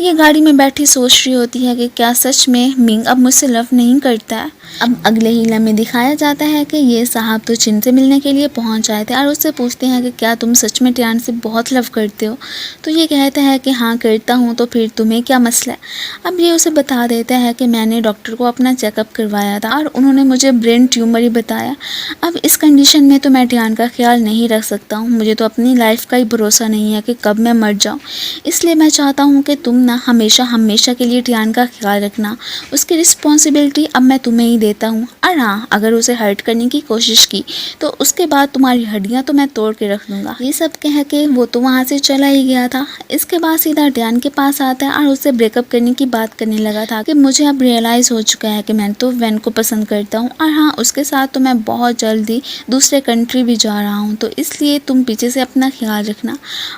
ये गाड़ी में बैठी सोच रही होती है कि क्या सच में मिंग अब मुझसे लव नहीं करता है। अब अगले ही लम्हे दिखाया जाता है कि ये साहब तो चिन से मिलने के लिए पहुंच आए थे और उससे पूछते हैं कि क्या तुम सच में टियान से बहुत लव करते हो। तो ये कहता है कि हाँ करता हूँ, तो फिर तुम्हें क्या मसला है। अब ये उसे बता देता है कि मैंने डॉक्टर को अपना चेकअप करवाया था और उन्होंने मुझे ब्रेन ट्यूमर ही बताया। अब इस कंडीशन में तो मैं टियान का ख्याल नहीं रख सकता हूँ, मुझे तो अपनी लाइफ का ही भरोसा नहीं है कि कब मैं मर जाऊँ। इसलिए मैं चाहता हूँ कि तुम ना हमेशा हमेशा के लिए टियान का ख्याल रखना, उसकी रिस्पॉन्सिबिलिटी अब मैं तुम्हें ही देता हूँ। और हाँ, अगर उसे हर्ट करने की कोशिश की तो उसके बाद तुम्हारी हड्डियाँ तो मैं तोड़ के रख दूँगा। ये सब कह के वो तो वहाँ से चला ही गया था। इसके बाद सीधा टियान के पास आता है और उससे ब्रेकअप करने की बात करने लगा था कि मुझे अब रियलाइज़ हो चुका है कि मैं तो वैन को पसंद करता हूँ, और हाँ उसके साथ तो मैं बहुत जल्दी दूसरे कंट्री भी जा रहा हूँ, तो इसलिए तुम पीछे से अपना ख्याल रखना,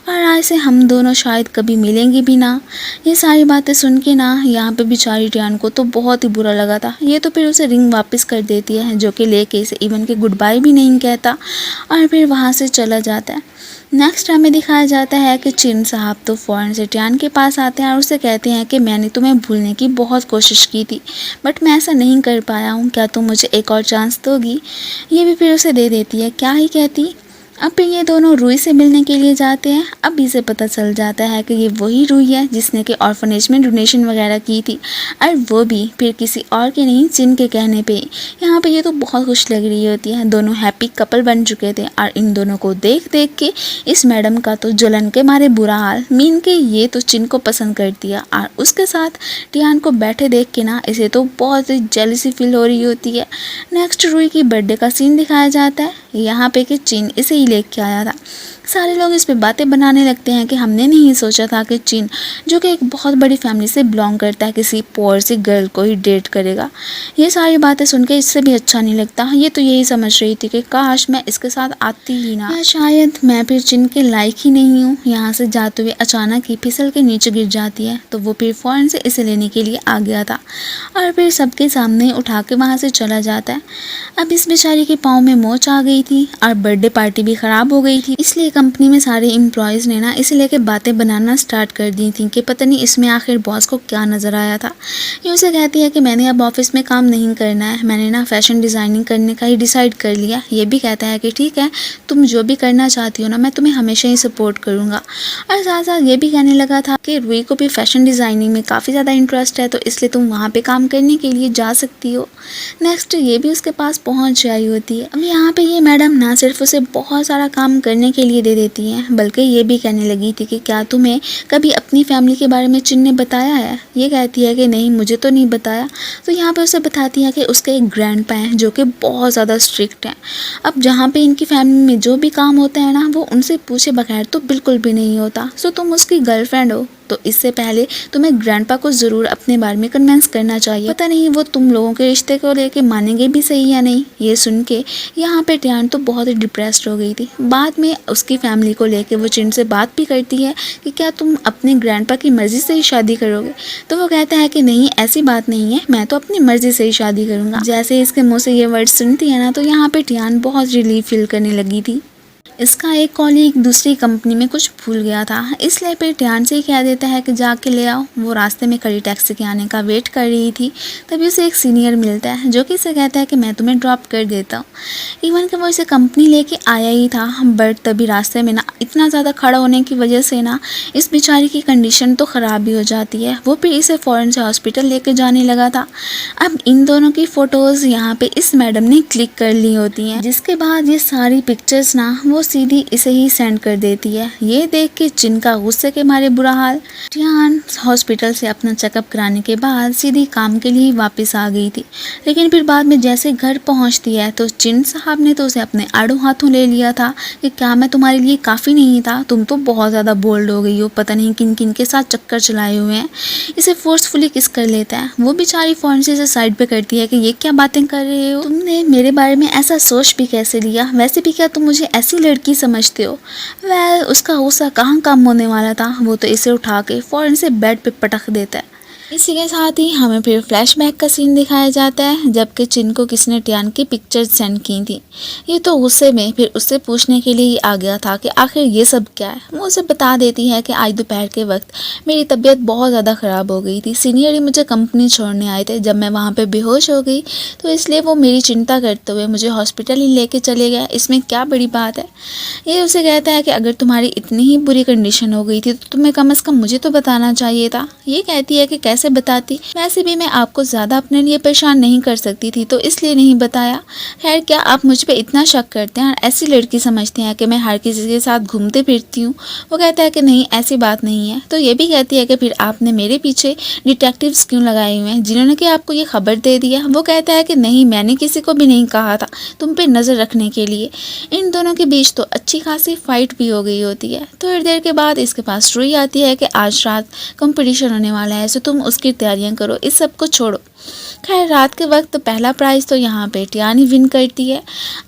और आज से हम दोनों शायद कभी मिलेंगे भी ना। ये सारी बातें सुन के ना यहाँ पे बेचारी टियान को तो बहुत ही बुरा लगा था। ये तो फिर उसे रिंग वापस कर देती है, जो कि लेके इसे इवन के गुड बाय भी नहीं कहता और फिर वहाँ से चला जाता है। नेक्स्ट हमें दिखाया जाता है कि चिन साहब तो फ़ौरन से टियान के पास आते हैं और उससे कहते हैं कि मैंने तुम्हें भूलने की बहुत कोशिश की थी, बट मैं ऐसा नहीं कर पाया हूँ, क्या तुम मुझे एक और चांस दोगी। ये भी फिर उसे दे देती है, क्या ही कहती। अब फिर ये दोनों रूई से मिलने के लिए जाते हैं। अब इसे पता चल जाता है कि ये वही रूई है जिसने कि ऑर्फनेज में डोनेशन वगैरह की थी, और वो भी फिर किसी और के नहीं, चिन के कहने पे। यहाँ पे ये तो बहुत खुश लग रही होती है, दोनों हैप्पी कपल बन चुके थे, और इन दोनों को देख देख के इस मैडम का तो जलन के मारे बुरा हाल। मीन के ये तो चिन को पसंद करती है, और उसके साथ टियान को बैठे देख के ना इसे तो बहुत ही जेलसी फील हो रही होती है। नेक्स्ट रूई की बर्थडे का सीन दिखाया जाता है, यहाँ पे कि चिन इसे ही लेके आया था। सारे लोग इस पे बातें बनाने लगते हैं कि हमने नहीं सोचा था कि चिन, जो कि एक बहुत बड़ी फैमिली से बिलोंग करता है, किसी पोअर सी गर्ल को ही डेट करेगा। ये सारी बातें सुन के इससे भी अच्छा नहीं लगता। ये तो यही समझ रही थी कि काश मैं इसके साथ आती ही ना, या शायद मैं फिर चिन के लायक ही नहीं हूँ। यहाँ से जाते हुए अचानक ही फिसल के नीचे गिर जाती है, तो वो फिर फ़ौरन से इसे लेने के लिए आ गया था और फिर सबके सामने उठा के वहाँ से चला जाता है। अब इस बेचारी के पाँव में मोच आ गई थी और बर्थडे पार्टी भी ख़राब हो गई थी, इसलिए कंपनी में सारे एम्प्लॉयज़ ने ना इसे लेके बातें बनाना स्टार्ट कर दी थी कि पता नहीं इसमें आखिर बॉस को क्या नज़र आया था। ये उसे कहती है कि मैंने अब ऑफिस में काम नहीं करना है, मैंने ना फैशन डिज़ाइनिंग करने का ही डिसाइड कर लिया। ये भी कहता है कि ठीक है, तुम जो भी करना चाहती हो ना, मैं तुम्हें हमेशा ही सपोर्ट करूँगा। और साथ साथ ये भी कहने लगा था कि रूई को भी फैशन डिज़ाइनिंग में काफ़ी ज़्यादा इंटरेस्ट है, तो इसलिए तुम वहाँ पर काम करने के लिए जा सकती हो। नेक्स्ट ये भी उसके पास पहुँच आई होती है। अब यहाँ पर ये मैडम ना सिर्फ उसे बहुत सारा काम करने के लिए दे देती हैं, बल्कि ये भी कहने लगी थी कि क्या तुम्हें कभी अपनी फैमिली के बारे में चिन ने बताया है। ये कहती है कि नहीं, मुझे तो नहीं बताया। तो यहाँ पे उसे बताती है कि उसके एक ग्रैंड पा हैं जो कि बहुत ज़्यादा स्ट्रिक्ट हैं। अब जहाँ पे इनकी फैमिली में जो भी काम होता है ना, वो उनसे पूछे बगैर तो बिल्कुल भी नहीं होता। सो तुम उसकी गर्लफ्रेंड हो, तो इससे पहले तुम्हें ग्रैंडपा को ज़रूर अपने बारे में कन्विंस करना चाहिए। पता नहीं वो तुम लोगों के रिश्ते को लेके मानेंगे भी सही या नहीं। ये सुन के यहाँ पे टियान तो बहुत ही डिप्रेस्ड हो गई थी। बाद में उसकी फैमिली को लेके वो चिन से बात भी करती है कि क्या तुम अपने ग्रैंडपा की मर्ज़ी से ही शादी करोगे। तो वो कहता है कि नहीं, ऐसी बात नहीं है, मैं तो अपनी मर्ज़ी से ही शादी करूँगा। जैसे इसके मुँह से ये वर्ड सुनती है ना, तो यहाँ पे टियान बहुत रिलीफ फील करने लगी थी। इसका एक कॉलीग दूसरी कंपनी में कुछ भूल गया था, इसलिए फिर टियान से ही कह देता है कि जाके ले आओ। वो रास्ते में खड़ी टैक्सी के आने का वेट कर रही थी, तभी उसे एक सीनियर मिलता है जो कि इसे कहता है कि मैं तुम्हें ड्रॉप कर देता हूँ। इवन कि वो इसे कंपनी लेके आया ही था, बट तभी रास्ते में ना इतना ज़्यादा खड़ा होने की वजह से ना इस बेचारी की कंडीशन तो ख़राब भी हो जाती है। वो फिर इसे फ़ौरन से हॉस्पिटल लेके जाने लगा था। अब इन दोनों की फ़ोटोज़ यहाँ पे इस मैडम ने क्लिक कर ली होती हैं, जिसके बाद ये सारी पिक्चर्स ना वो सीधी इसे ही सेंड कर देती है। ये देख के चिन का गुस्से के मारे बुरा हाल। टियान हॉस्पिटल से अपना चेकअप कराने के बाद सीधी काम के लिए वापस आ गई थी, लेकिन फिर बाद में जैसे घर पहुंचती है तो चिन साहब ने तो उसे अपने आड़ों हाथों ले लिया था कि क्या मैं तुम्हारे लिए काफ़ी नहीं था, तुम तो बहुत ज़्यादा बोल्ड हो गई हो, पता नहीं किन किन के साथ चक्कर चलाए हुए हैं। इसे फोर्सफुली किस कर लेता है। वो बेचारी फ़ौरन से इसे साइड पे करती है कि ये क्या बातें कर रहे हो, तुमने मेरे बारे में ऐसा सोच भी कैसे लिया, वैसे भी क्या तुम मुझे ऐसी लड़की समझते हो। उसका गुस्सा कहाँ कम होने वाला था, वो तो इसे उठा के फ़ौरन से बेड पे पटक देता है। इसी के साथ ही हमें फिर फ्लैशबैक का सीन दिखाया जाता है, जबकि चिन को किसने टियान की पिक्चर्स सेंड की थी। ये तो गुस्से में फिर उससे पूछने के लिए ही आ गया था कि आखिर ये सब क्या है। वो उसे बता देती है कि आज दोपहर के वक्त मेरी तबीयत बहुत ज़्यादा ख़राब हो गई थी। सीनियर ही मुझे कंपनी छोड़ने आए थे, जब मैं वहाँ पर बेहोश हो गई तो इसलिए वो मेरी चिंता करते हुए मुझे हॉस्पिटल ही लेके चले गए, इसमें क्या बड़ी बात है। ये उसे कहता है कि अगर तुम्हारी इतनी ही बुरी कंडीशन हो गई थी तो तुम्हें कम से कम मुझे तो बताना चाहिए था। ये कहती है कि कैसे बताती, वैसे भी मैं आपको ज़्यादा अपने लिए परेशान नहीं कर सकती थी तो इसलिए नहीं बताया। खैर, क्या आप मुझ पे इतना शक करते हैं और ऐसी लड़की समझते हैं कि मैं हर किसी के साथ घूमते फिरती हूँ। वो कहता है कि नहीं, ऐसी बात नहीं है। तो ये भी कहती है कि फिर आपने मेरे पीछे डिटेक्टिव्स क्यों लगाए हुए हैं जिन्होंने कि आपको ये खबर दे दिया। वो कहता है कि नहीं, मैंने किसी को भी नहीं कहा था तुम पे नज़र रखने के लिए। इन दोनों के बीच तो अच्छी खासी फाइट भी हो गई होती है। थोड़ी देर के बाद इसके पास रुई आती है कि आज रात कंपटीशन होने वाला है, सो तुम उसकी तैयारियां करो, इस सब को छोड़ो। खैर, रात के वक्त पहला प्राइज़ तो यहाँ पे टियान ही विन करती है।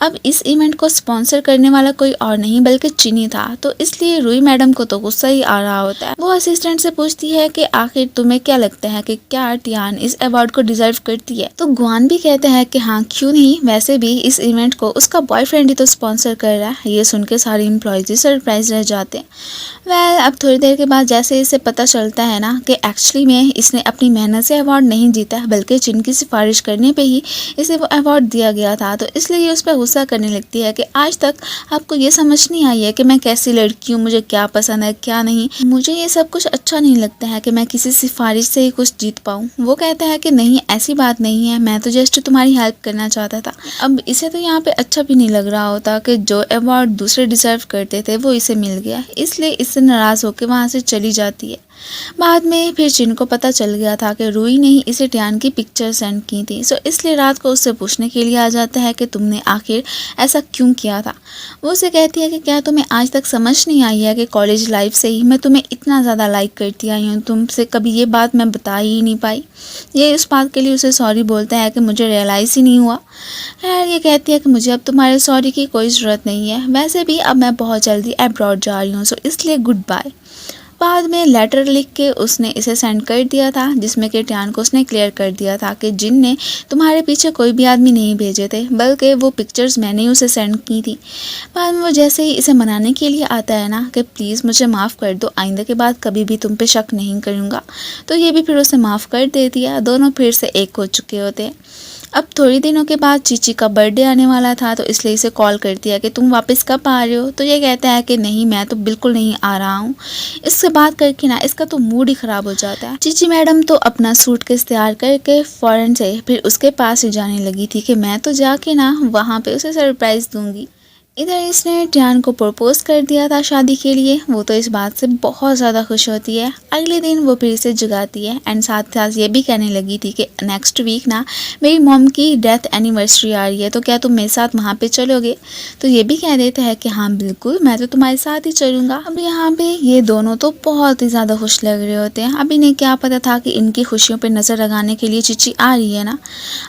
अब इस इवेंट को स्पॉन्सर करने वाला कोई और नहीं बल्कि चिनी था, तो इसलिए रुई मैडम को तो गुस्सा ही आ रहा होता है। वो असिस्टेंट से पूछती है कि आखिर तुम्हें क्या लगता है कि क्या टियान इस अवार्ड को डिजर्व करती है। तो ग्वान भी कहता है कि हाँ, क्यों नहीं, वैसे भी इस इवेंट को उसका बॉयफ्रेंड ही तो स्पॉन्सर कर रहा है। ये सुन के सारे एम्प्लॉयज ही सरप्राइज रह जाते हैं। अब थोड़ी देर के बाद जैसे इसे पता चलता है ना कि एक्चुअली में इसने अपनी मेहनत से अवार्ड नहीं जीता है बल्कि चिन की सिफारिश करने पे ही इसे वो अवार्ड दिया गया था, तो इसलिए ये उस पर गुस्सा करने लगती है कि आज तक आपको ये समझ नहीं आई है कि मैं कैसी लड़की हूँ, मुझे क्या पसंद है क्या नहीं। मुझे ये सब कुछ अच्छा नहीं लगता है कि मैं किसी सिफारिश से ही कुछ जीत पाऊँ। वो कहता है कि नहीं, ऐसी बात नहीं है, मैं तो जस्ट तुम्हारी हेल्प करना चाहता था। अब इसे तो यहाँ पे अच्छा भी नहीं लग रहा होता कि जो अवार्ड दूसरे डिजर्व करते थे वो इसे मिल गया, इसलिए इससे नाराज़ होकर वहाँ से चली जाती है। बाद में फिर चिन को पता चल गया था कि रुई ने ही इसे टियान की पिक्चर सेंड की थी, सो इसलिए रात को उससे पूछने के लिए आ जाता है कि तुमने आखिर ऐसा क्यों किया था। वो उसे कहती है कि क्या तुम्हें आज तक समझ नहीं आई है कि कॉलेज लाइफ से ही मैं तुम्हें इतना ज़्यादा लाइक करती आई हूँ, तुमसे कभी ये बात मैं बता ही नहीं पाई। ये इस बात के लिए उसे सॉरी बोलता है कि मुझे रियलाइज़ ही नहीं हुआ। खैर, ये कहती है कि मुझे अब तुम्हारे सॉरी की कोई ज़रूरत नहीं है, वैसे भी अब मैं बहुत जल्दी अब्रॉड जा रही हूँ, सो इसलिए गुड बाय। बाद में लेटर लिख के उसने इसे सेंड कर दिया था, जिसमें कि टियान को उसने क्लियर कर दिया था कि जिन ने तुम्हारे पीछे कोई भी आदमी नहीं भेजे थे, बल्कि वो पिक्चर्स मैंने ही उसे सेंड की थी। बाद में वो जैसे ही इसे मनाने के लिए आता है ना कि प्लीज़ मुझे माफ़ कर दो, आइंदा के बाद कभी भी तुम पे शक नहीं करूँगा, तो ये भी फिर उसे माफ़ कर देती है। दोनों फिर से एक हो चुके होते हैं। अब थोड़ी दिनों के बाद चीची का बर्थडे आने वाला था, तो इसलिए इसे कॉल करती है कि तुम वापस कब आ रहे हो। तो ये कहता है कि नहीं, मैं तो बिल्कुल नहीं आ रहा हूँ। इससे बात करके ना इसका तो मूड ही ख़राब हो जाता है। चीची मैडम तो अपना सूटकेस तैयार करके फ़ौरन से फिर उसके पास ही जाने लगी थी कि मैं तो जाके ना वहाँ पे उसे सरप्राइज़ दूंगी। इधर इसने टियान को प्रपोज कर दिया था शादी के लिए। वो तो इस बात से बहुत ज़्यादा खुश होती है। अगले दिन वो फिर से जगाती है एंड साथ साथ ये भी कहने लगी थी कि नेक्स्ट वीक ना मेरी मॉम की डेथ एनिवर्सरी आ रही है, तो क्या तुम मेरे साथ वहाँ पे चलोगे। तो ये भी कह देता है कि हाँ बिल्कुल, मैं तो तुम्हारे साथ ही चलूँगा। अब यहाँ पे ये दोनों तो बहुत ही ज़्यादा खुश लग रहे होते हैं। अब इन्हें क्या पता था कि इनकी खुशियों पर नज़र लगाने के लिए चीची आ रही है ना।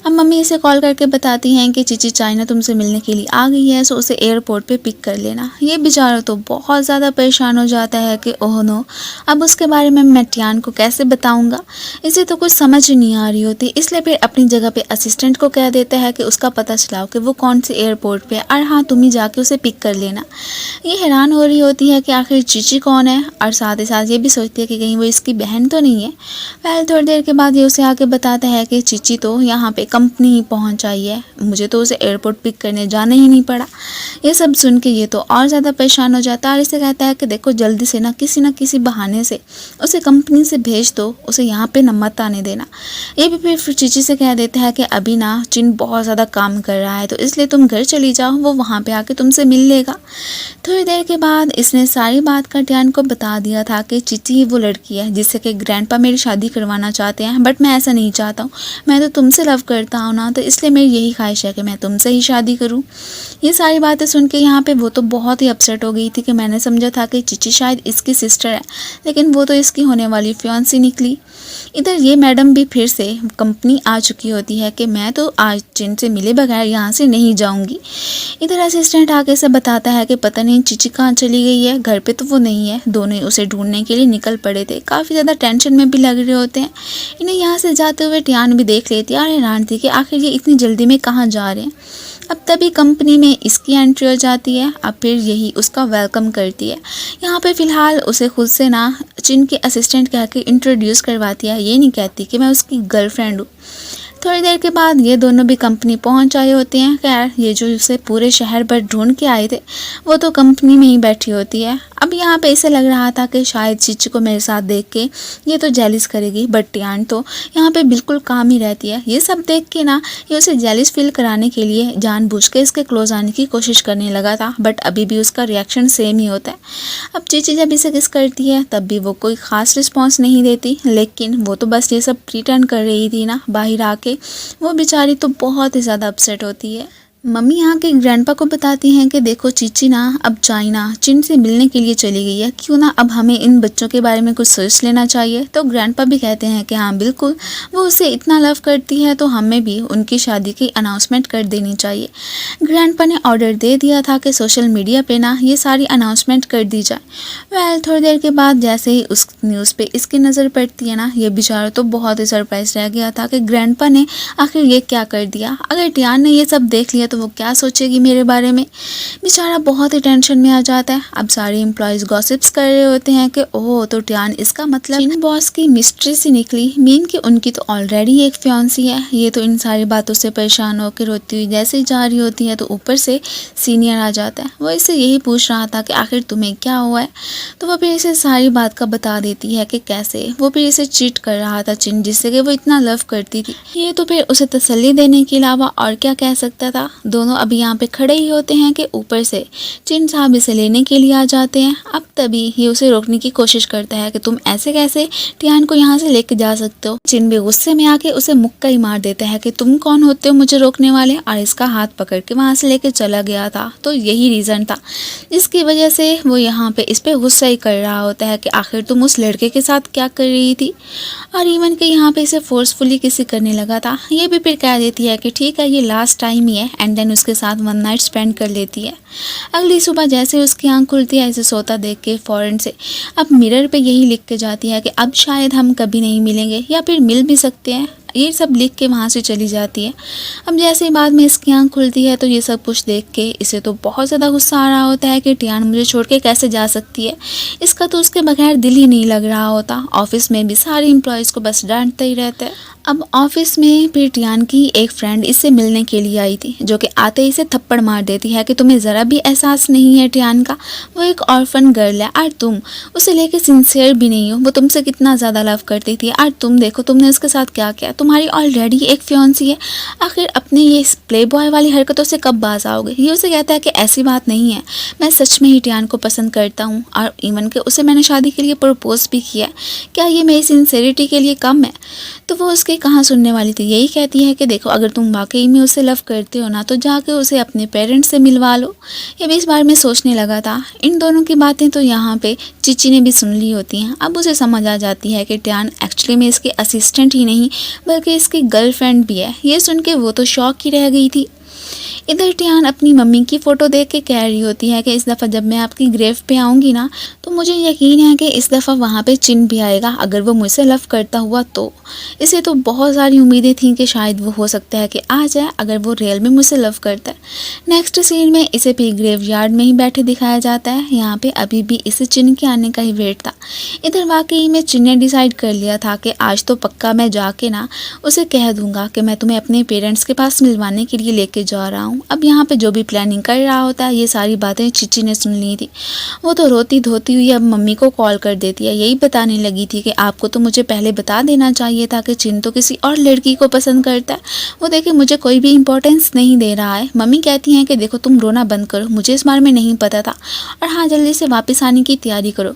अब मम्मी इसे कॉल करके बताती हैं कि चीची चाइना तुमसे मिलने के लिए आ गई है, सो उसे एयरपोर्ट पे पिक कर लेना। ये बेचारा तो बहुत ज़्यादा परेशान हो जाता है कि ओह नो, अब उसके बारे में मैं टियान को कैसे बताऊंगा। इसे तो कुछ समझ नहीं आ रही होती, इसलिए फिर अपनी जगह पे असिस्टेंट को कह देता है कि उसका पता चलाओ कि वो कौन से एयरपोर्ट पे है और हाँ तुम ही जाके उसे पिक कर लेना। ये हैरान हो रही होती है कि आखिर चीची कौन है और साथ ही साथ ये भी सोचती है कि कहीं वो इसकी बहन तो नहीं है। पहले थोड़ी देर के बाद ये उसे आके बताता है कि चीची तो यहाँ पे कंपनी ही पहुँच आई है, मुझे तो उसे एयरपोर्ट पिक करने जाना ही नहीं पड़ा। ये सब सुन के ये तो और ज़्यादा परेशान हो जाता है और इसे कहता है कि देखो जल्दी से ना किसी बहाने से उसे कंपनी से भेज दो, उसे यहाँ पे न मत आने देना। ये भी फिर चीची से कह देता है कि अभी ना चिन बहुत ज़्यादा काम कर रहा है, तो इसलिए तुम घर चली जाओ, वो वहाँ पे आके तुमसे मिल लेगा। थोड़ी देर के बाद इसने सारी बात का टियान को बता दिया था कि चिची ही वो लड़की है जिससे कि ग्रैंडपा मेरी शादी करवाना चाहते हैं, बट मैं ऐसा नहीं चाहता हूँ, मैं तो तुमसे लव करता हूँ ना, तो इसलिए मेरी यही ख्वाहिश है कि मैं तुमसे ही शादी करूँ। ये सारी बातें सुन के यहाँ पे वो तो बहुत ही अपसेट हो गई थी कि मैंने समझा था कि चिची शायद इसकी सिस्टर है, लेकिन वो तो इसकी होने वाली फियांसी निकली। इधर ये मैडम भी फिर से कंपनी आ चुकी होती है कि मैं तो आज चिन से मिले बगैर यहाँ से नहीं जाऊँगी। इधर असिस्टेंट आगे से बताता है कि पता नहीं चिची कहाँ चली गई है, घर पे तो वो नहीं है। दोनों ही उसे ढूंढने के लिए निकल पड़े थे, काफ़ी ज़्यादा टेंशन में भी लग रहे होते हैं। इन्हें यहाँ से जाते हुए टियान भी देख लेती है और हैरान थी कि आखिर ये इतनी जल्दी में कहाँ जा रहे हैं। अब तभी कंपनी में इसकी एंट्री हो जाती है। अब फिर यही उसका वेलकम करती है। यहाँ पे फ़िलहाल उसे खुद से ना चिन के असिस्टेंट कह के इंट्रोड्यूस करवाती है, ये नहीं कहती कि मैं उसकी गर्लफ्रेंड हूँ। थोड़ी देर के बाद ये दोनों भी कंपनी पहुंच आए होते हैं। खैर ये जो उसे पूरे शहर भर ढूंढ के आए थे वो तो कंपनी में ही बैठी होती है। अब यहाँ पे ऐसे लग रहा था कि शायद चिची को मेरे साथ देख के ये तो जेलिस करेगी, बट टियान तो यहाँ पे बिल्कुल काम ही रहती है। ये सब देख के ना ये उसे जेलिस फील कराने के लिए जानबूझ के इसके क्लोज आने की कोशिश करने लगा था, बट अभी भी उसका रिएक्शन सेम ही होता है। अब चिची जब इसे किस करती है तब भी वो कोई ख़ास रिस्पॉन्स नहीं देती, लेकिन वो तो बस ये सब प्रिटेंड कर रही थी ना। बाहर आके वो बेचारी तो बहुत ही ज़्यादा अपसेट होती है। मम्मी यहाँ के ग्रैंडपा को बताती हैं कि देखो चीची ना अब चाइना चिन से मिलने के लिए चली गई है, क्यों ना अब हमें इन बच्चों के बारे में कुछ सोच लेना चाहिए। तो ग्रैंडपा भी कहते हैं कि हाँ बिल्कुल, वो उसे इतना लव करती है तो हमें भी उनकी शादी की अनाउंसमेंट कर देनी चाहिए। ग्रैंडपा ने ऑर्डर दे दिया था कि सोशल मीडिया पे ना ये सारी अनाउंसमेंट कर दी जाए। वेल थोड़ी देर के बाद जैसे ही उस न्यूज़ पे इसकी नज़र पड़ती है ना, ये बेचारा तो बहुत ही सरप्राइज रह गया था कि ग्रैंडपा ने आखिर ये क्या कर दिया। अगर टियान ने ये सब देख लिया तो वो क्या सोचेगी मेरे बारे में। बेचारा बहुत ही टेंशन में आ जाता है। अब सारे एम्प्लॉयज़ गॉसिप्स कर रहे होते हैं कि ओह तो टियान इसका मतलब इन बॉस की मिस्ट्री सी निकली, मीन कि उनकी तो ऑलरेडी एक फियांसी है। ये तो इन सारी बातों से परेशान होकर रोती हुई जैसे ही जा रही होती है तो ऊपर से सीनियर आ जाता है। वो इससे यही पूछ रहा था कि आखिर तुम्हें क्या हुआ है, तो वो फिर इसे सारी बात का बता देती है कि कैसे वो फिर इसे चीट कर रहा था चिन, जिससे कि वो इतना लव करती थी। ये तो फिर उसे तसल्ली देने के अलावा और क्या कह सकता था। दोनों अभी यहाँ पे खड़े ही होते हैं कि ऊपर से चिन साहब इसे लेने के लिए आ जाते हैं। अब तभी ये उसे रोकने की कोशिश करता है कि तुम ऐसे कैसे टियान को यहाँ से लेके जा सकते हो। चिन भी गुस्से में आके उसे मुक्का ही मार देता है कि तुम कौन होते हो मुझे रोकने वाले, और इसका हाथ पकड़ के वहाँ से लेके चला गया था। तो यही रीज़न था जिसकी वजह से वो यहाँ पे इस पर गुस्सा ही कर रहा होता है कि आखिर तुम उस लड़के के साथ क्या कर रही थी, और इवन के यहाँ पे इसे फोर्सफुली किसी करने लगा था। ये भी फिर कह देती है कि ठीक है ये लास्ट टाइम ही है, एंड देन उसके साथ वन नाइट स्पेंड कर लेती है। अगली सुबह जैसे उसकी आंख खुलती है इसे सोता देख के फौरन से अब मिरर पे यही लिख के जाती है कि अब शायद हम कभी नहीं मिलेंगे या फिर मिल भी सकते हैं। ये सब लिख के वहाँ से चली जाती है। अब जैसे ही बाद में इसकी आंख खुलती है तो ये सब कुछ देख के इसे तो बहुत ज़्यादा गुस्सा आ रहा होता है कि टियान मुझे छोड़ के कैसे जा सकती है। इसका तो उसके बगैर दिल ही नहीं लग रहा होता। ऑफिस में भी सारे एम्प्लॉयज़ को बस डांटता ही रहता है। अब ऑफिस में फिर टियान की एक फ्रेंड इससे मिलने के लिए आई थी, जो कि आते ही इसे थप्पड़ मार देती है कि तुम्हें ज़रा भी एहसास नहीं है टियान का, वो एक ऑर्फन गर्ल है और तुम उसे लेके सिंसियर भी नहीं हो। वो तुमसे कितना ज़्यादा लव करती थी और तुम देखो तुमने उसके साथ क्या किया। तुम्हारी ऑलरेडी एक फियांसी है, आखिर अपने ये प्ले बॉय वाली हरकतों से कब बाज आओगे। ये उसे कहता है कि ऐसी बात नहीं है, मैं सच में ही टियान को पसंद करता हूँ और इवन के उसे मैंने शादी के लिए प्रपोज भी किया। क्या ये मेरी सिंसेरिटी के लिए कम है। तो वो उसके कहाँ सुनने वाली थी, यही कहती है कि देखो अगर तुम वाकई में उसे लव करते हो ना तो जाके उसे अपने पेरेंट्स से मिलवा लो। ये भी इस बार में सोचने लगा था। इन दोनों की बातें तो यहाँ पे चीची ने भी सुन ली होती हैं। अब उसे समझ आ जाती है कि टियान एक्चुअली में इसकी असिस्टेंट ही नहीं बल्कि इसकी गर्लफ्रेंड भी है। ये सुन के वो तो शॉक ही रह गई थी। इधर टियान अपनी मम्मी की फ़ोटो देख के कह रही होती है कि इस दफ़ा जब मैं आपकी ग्रेव पे आऊँगी ना तो मुझे यकीन है कि इस दफ़ा वहाँ पे चिन भी आएगा, अगर वो मुझसे लव करता हुआ तो। इसे तो बहुत सारी उम्मीदें थी कि शायद वो हो सकता है कि आ जाए अगर वो रियल में मुझसे लव करता है। नेक्स्ट सीन में इसे भी ग्रेव यार्ड में ही बैठे दिखाया जाता है। यहाँ पे अभी भी इसे चिन के आने का ही वेट था। इधर वाकई में चिन ने डिसाइड कर लिया था कि आज तो पक्का मैं जाके ना उसे कह दूंगा कि मैं तुम्हें अपने पेरेंट्स के पास मिलवाने के लिए लेके जा रहा हूँ। अब यहाँ पे जो भी प्लानिंग कर रहा होता है ये सारी बातें चिची ने सुन ली थी। वो तो रोती धोती हुई अब मम्मी को कॉल कर देती है, यही बताने लगी थी कि आपको तो मुझे पहले बता देना चाहिए था कि चिन तो किसी और लड़की को पसंद करता है। वो देखे मुझे कोई भी इंपॉर्टेंस नहीं दे रहा है। मम्मी कहती हैं कि देखो तुम रोना बंद करो, मुझे इस बारे में नहीं पता था और हाँ जल्दी से वापस आने की तैयारी करो।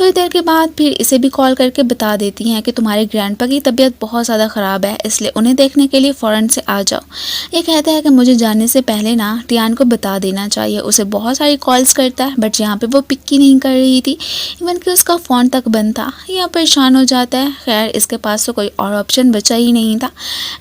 थोड़ी देर के बाद फिर इसे भी कॉल करके बता देती हैं कि तुम्हारे ग्रैंडपा की तबीयत बहुत ज़्यादा ख़राब है, इसलिए उन्हें देखने के लिए फ़ौरन से आ जाओ। ये कहता है कि मुझे जाने से पहले ना टियान को बता देना चाहिए। उसे बहुत सारी कॉल्स करता है बट यहाँ पे वो पिक ही नहीं कर रही थी, इवन कि उसका फ़ोन तक बंद था। यह परेशान हो जाता है। खैर इसके पास तो कोई और ऑप्शन बचा ही नहीं था,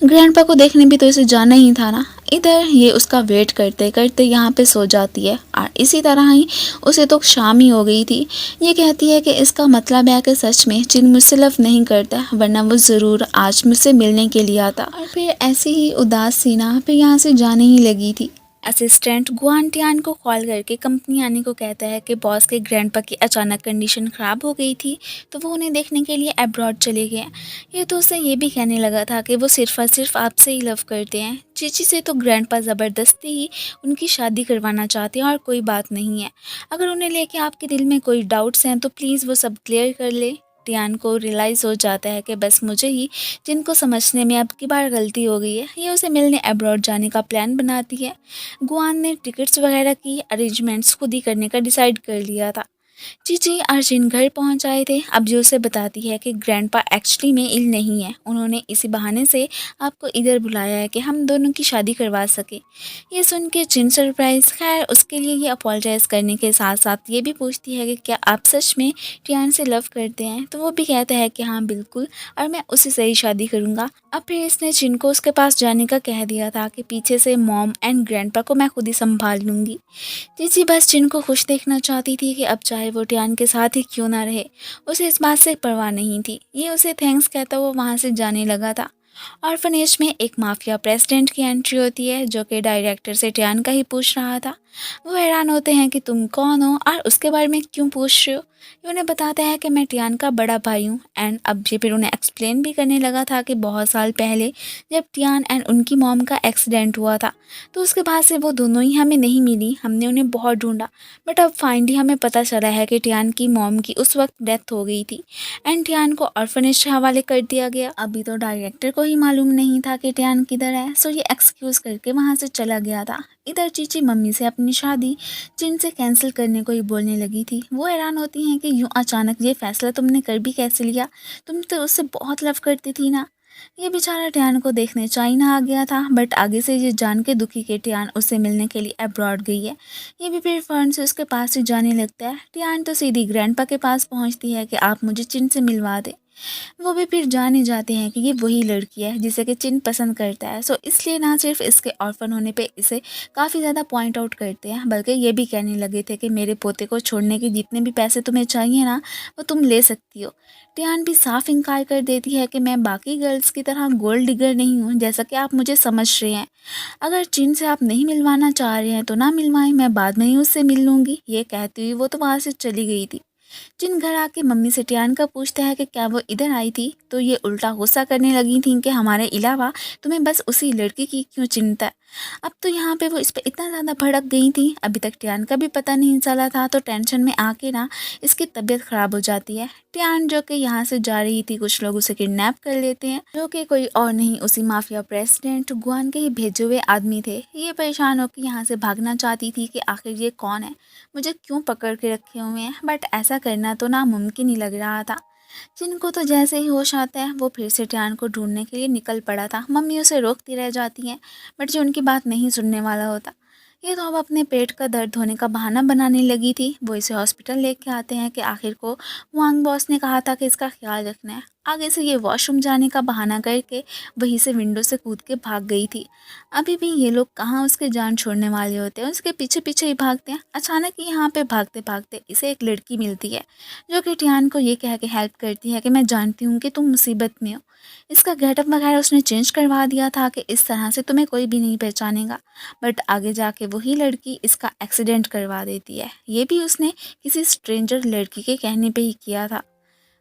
ग्रैंडपा को देखने भी तो इसे जाना ही था ना। इधर ये उसका वेट करते करते यहाँ पे सो जाती है और इसी तरह ही उसे तो शाम ही हो गई थी। ये कहती है कि इसका मतलब है कि सच में चिन मुझसे लव नहीं करता, वरना वो ज़रूर आज मुझसे मिलने के लिए आता। और फिर ऐसी ही उदास सी ना फिर यहाँ से जाने ही लगी थी। असिस्टेंट गुआन टियान को कॉल करके कंपनी आने को कहता है कि बॉस के ग्रैंडपा की अचानक कंडीशन ख़राब हो गई थी तो वो उन्हें देखने के लिए अब्रॉड चले गए। ये तो उसे ये भी कहने लगा था कि वो सिर्फ और सिर्फ आपसे ही लव करते हैं। चीची से तो ग्रैंडपा ज़बरदस्ती ही उनकी शादी करवाना चाहते हैं और कोई बात नहीं है। अगर उन्हें लेके आपके दिल में कोई डाउट्स हैं तो प्लीज़ वो सब क्लियर कर ले। टियान को रियलाइज़ हो जाता है कि बस मुझे ही जिनको समझने में अब की बार गलती हो गई है। ये उसे मिलने अब्रॉड जाने का प्लान बनाती है। गुआन ने टिकट्स वगैरह की अरेंजमेंट्स खुद ही करने का डिसाइड कर लिया था। चीची अर्जुन घर पहुंच आए थे। अब जो उसे बताती है कि ग्रैंडपा एक्चुअली में इल नहीं है, उन्होंने इसी बहाने से आपको इधर बुलाया है कि हम दोनों की शादी करवा सके। ये सुन के चिन सरप्राइज। खैर उसके लिए ये अपोलोजाइज करने के साथ साथ ये भी पूछती है कि क्या आप सच में टियान से लव करते हैं। तो वो भी कहता है कि हाँ बिल्कुल, और मैं उसी से ही शादी करूँगा। अब फिर इसने चिन को उसके पास जाने का कह दिया था कि पीछे से मॉम एंड ग्रैंडपा को मैं खुद ही संभाल लूँगी। चीची बस चिन को खुश देखना चाहती थी कि अब चाहे वो टियान के साथ ही क्यों ना रहे, उसे इस बात से परवाह नहीं थी। ये उसे थैंक्स कहता हुआ वहाँ से जाने लगा था। ऑर्फनेज में एक माफिया प्रेसिडेंट की एंट्री होती है जो कि डायरेक्टर से टियान का ही पूछ रहा था। वो हैरान होते हैं कि तुम कौन हो और उसके बारे में क्यों पूछ रहे हो। ये उन्हें बताता है कि मैं टियान का बड़ा भाई हूँ। एंड अब ये फिर उन्हें एक्सप्लेन भी करने लगा था कि बहुत साल पहले जब टियान एंड उनकी मॉम का एक्सीडेंट हुआ था तो उसके बाद से वो दोनों ही हमें नहीं मिली। हमने उन्हें बहुत ढूंढा बट अब फाइनली हमें पता चला है कि टियान की मॉम की उस वक्त डेथ हो गई थी एंड टियान को ऑर्फनेज के हवाले कर दिया गया। अभी तो डायरेक्टर को ही मालूम नहीं था कि टियान किधर है, सो ये एक्सक्यूज़ करके वहाँ से चला गया था। इधर चीची मम्मी से अपनी शादी चिन से कैंसिल करने को ही बोलने लगी थी। वो हैरान होती हैं कि यूँ अचानक ये फैसला तुमने कर भी कैसे लिया, तुम तो उससे बहुत लव करती थी ना। ये बेचारा टियान को देखने चाइना आ गया था बट आगे से ये जान के दुखी कि टियान उससे मिलने के लिए अब्रॉड गई है। ये भी फिर फ़ौरन से उसके पास ही जाने लगता है। टियान तो सीधी ग्रैंडपा के पास पहुंचती है कि आप मुझे चिन से मिलवा दें। वो भी फिर जाने जाते हैं कि ये वही लड़की है जिसे कि चिन पसंद करता है। सो इसलिए ना सिर्फ इसके ऑर्फन होने पे इसे काफ़ी ज़्यादा पॉइंट आउट करते हैं बल्कि ये भी कहने लगे थे कि मेरे पोते को छोड़ने के जितने भी पैसे तुम्हें चाहिए ना वो तुम ले सकती हो। टियान भी साफ इनकार कर देती है कि मैं बाकी गर्ल्स की तरह गोल्ड डिगर नहीं हूँ जैसा कि आप मुझे समझ रहे हैं। अगर चिन से आप नहीं मिलवाना चाह रहे हैं तो ना मिलवाएं, मैं बाद में ही उससे मिल लूँगी। ये कहती हुई वो तो वहाँ से चली गई थी। जिन घर आके मम्मी से टियान का पूछता है कि क्या वो इधर आई थी, तो ये उल्टा गुस्सा करने लगी थी कि हमारे अलावा तुम्हें बस उसी लड़की की क्यों चिंता है। अब तो यहाँ पे वो इस पे इतना ज़्यादा भड़क गई थी, अभी तक टियान का भी पता नहीं चला था, तो टेंशन में आके ना इसकी तबीयत ख़राब हो जाती है। टियान जो कि यहाँ से जा रही थी, कुछ लोग उसे किडनैप कर लेते हैं, जो कि कोई और नहीं उसी माफिया प्रेसिडेंट गुआन के ही भेजे हुए आदमी थे। ये परेशान होकर यहाँ से भागना चाहती थी कि आखिर ये कौन है, मुझे क्यों पकड़ के रखे हुए हैं, बट ऐसा करना तो नामुमकिन ही लग रहा था। जिनको तो जैसे ही होश आता है वो फिर से टियान को ढूंढने के लिए निकल पड़ा था। मम्मी उसे रोकती रह जाती हैं, बट जो उनकी बात नहीं सुनने वाला होता। ये तो अब अपने पेट का दर्द होने का बहाना बनाने लगी थी। वो इसे हॉस्पिटल लेके आते हैं कि आखिर को वांग बॉस ने कहा था कि इसका ख्याल रखना है। आगे से ये वॉशरूम जाने का बहाना करके वहीं से विंडो से कूद के भाग गई थी। अभी भी ये लोग कहाँ उसके जान छोड़ने वाले होते हैं, उसके पीछे पीछे ही भागते हैं। अचानक यहाँ पे भागते भागते इसे एक लड़की मिलती है, जो कि टियान को ये कह के हेल्प करती है कि मैं जानती हूँ कि तुम मुसीबत में हो। इसका गेटअप वगैरह उसने चेंज करवा दिया था कि इस तरह से तुम्हें कोई भी नहीं पहचानेगा, बट आगे जाके वही लड़की इसका एक्सीडेंट करवा देती है। ये भी उसने किसी स्ट्रेंजर लड़की के कहने पे ही किया था।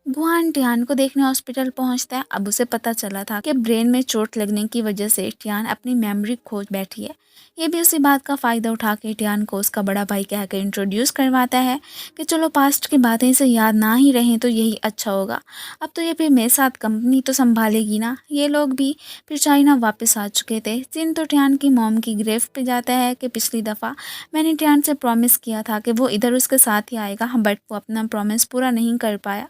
गुआन टियान को देखने हॉस्पिटल पहुंचता है। अब उसे पता चला था कि ब्रेन में चोट लगने की वजह से टियान अपनी मेमोरी खो बैठी है। ये भी उसी बात का फ़ायदा उठा के टियान को उसका बड़ा भाई कहकर इंट्रोड्यूस करवाता है कि चलो पास्ट की बातें इसे याद ना ही रहें तो यही अच्छा होगा। अब तो ये फिर मेरे साथ कंपनी तो संभालेगी ना। ये लोग भी फिर चाइना वापस आ चुके थे। जिन तो टियान की मॉम की ग्रेव पे जाता है कि पिछली दफ़ा मैंने टियान से प्रॉमिस किया था कि वो इधर उसके साथ ही आएगा, बट वो अपना प्रॉमिस पूरा नहीं कर पाया।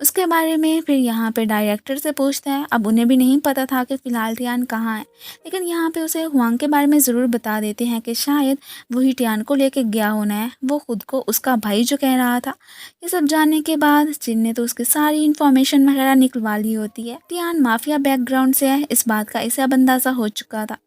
उसके बारे में फिर यहाँ पे डायरेक्टर से पूछता है। अब उन्हें भी नहीं पता था कि फ़िलहाल टियान कहाँ है, लेकिन यहाँ पे उसे हुआंग के बारे में ज़रूर बता देते हैं कि शायद वही टियान को लेके गया होना है, वो खुद को उसका भाई जो कह रहा था। ये सब जानने के बाद जिन ने तो उसकी सारी इन्फॉर्मेशन वगैरह निकलवा ली होती है। टियान माफिया बैकग्राउंड से है, इस बात का इसे अब अंदाज़ा हो चुका था।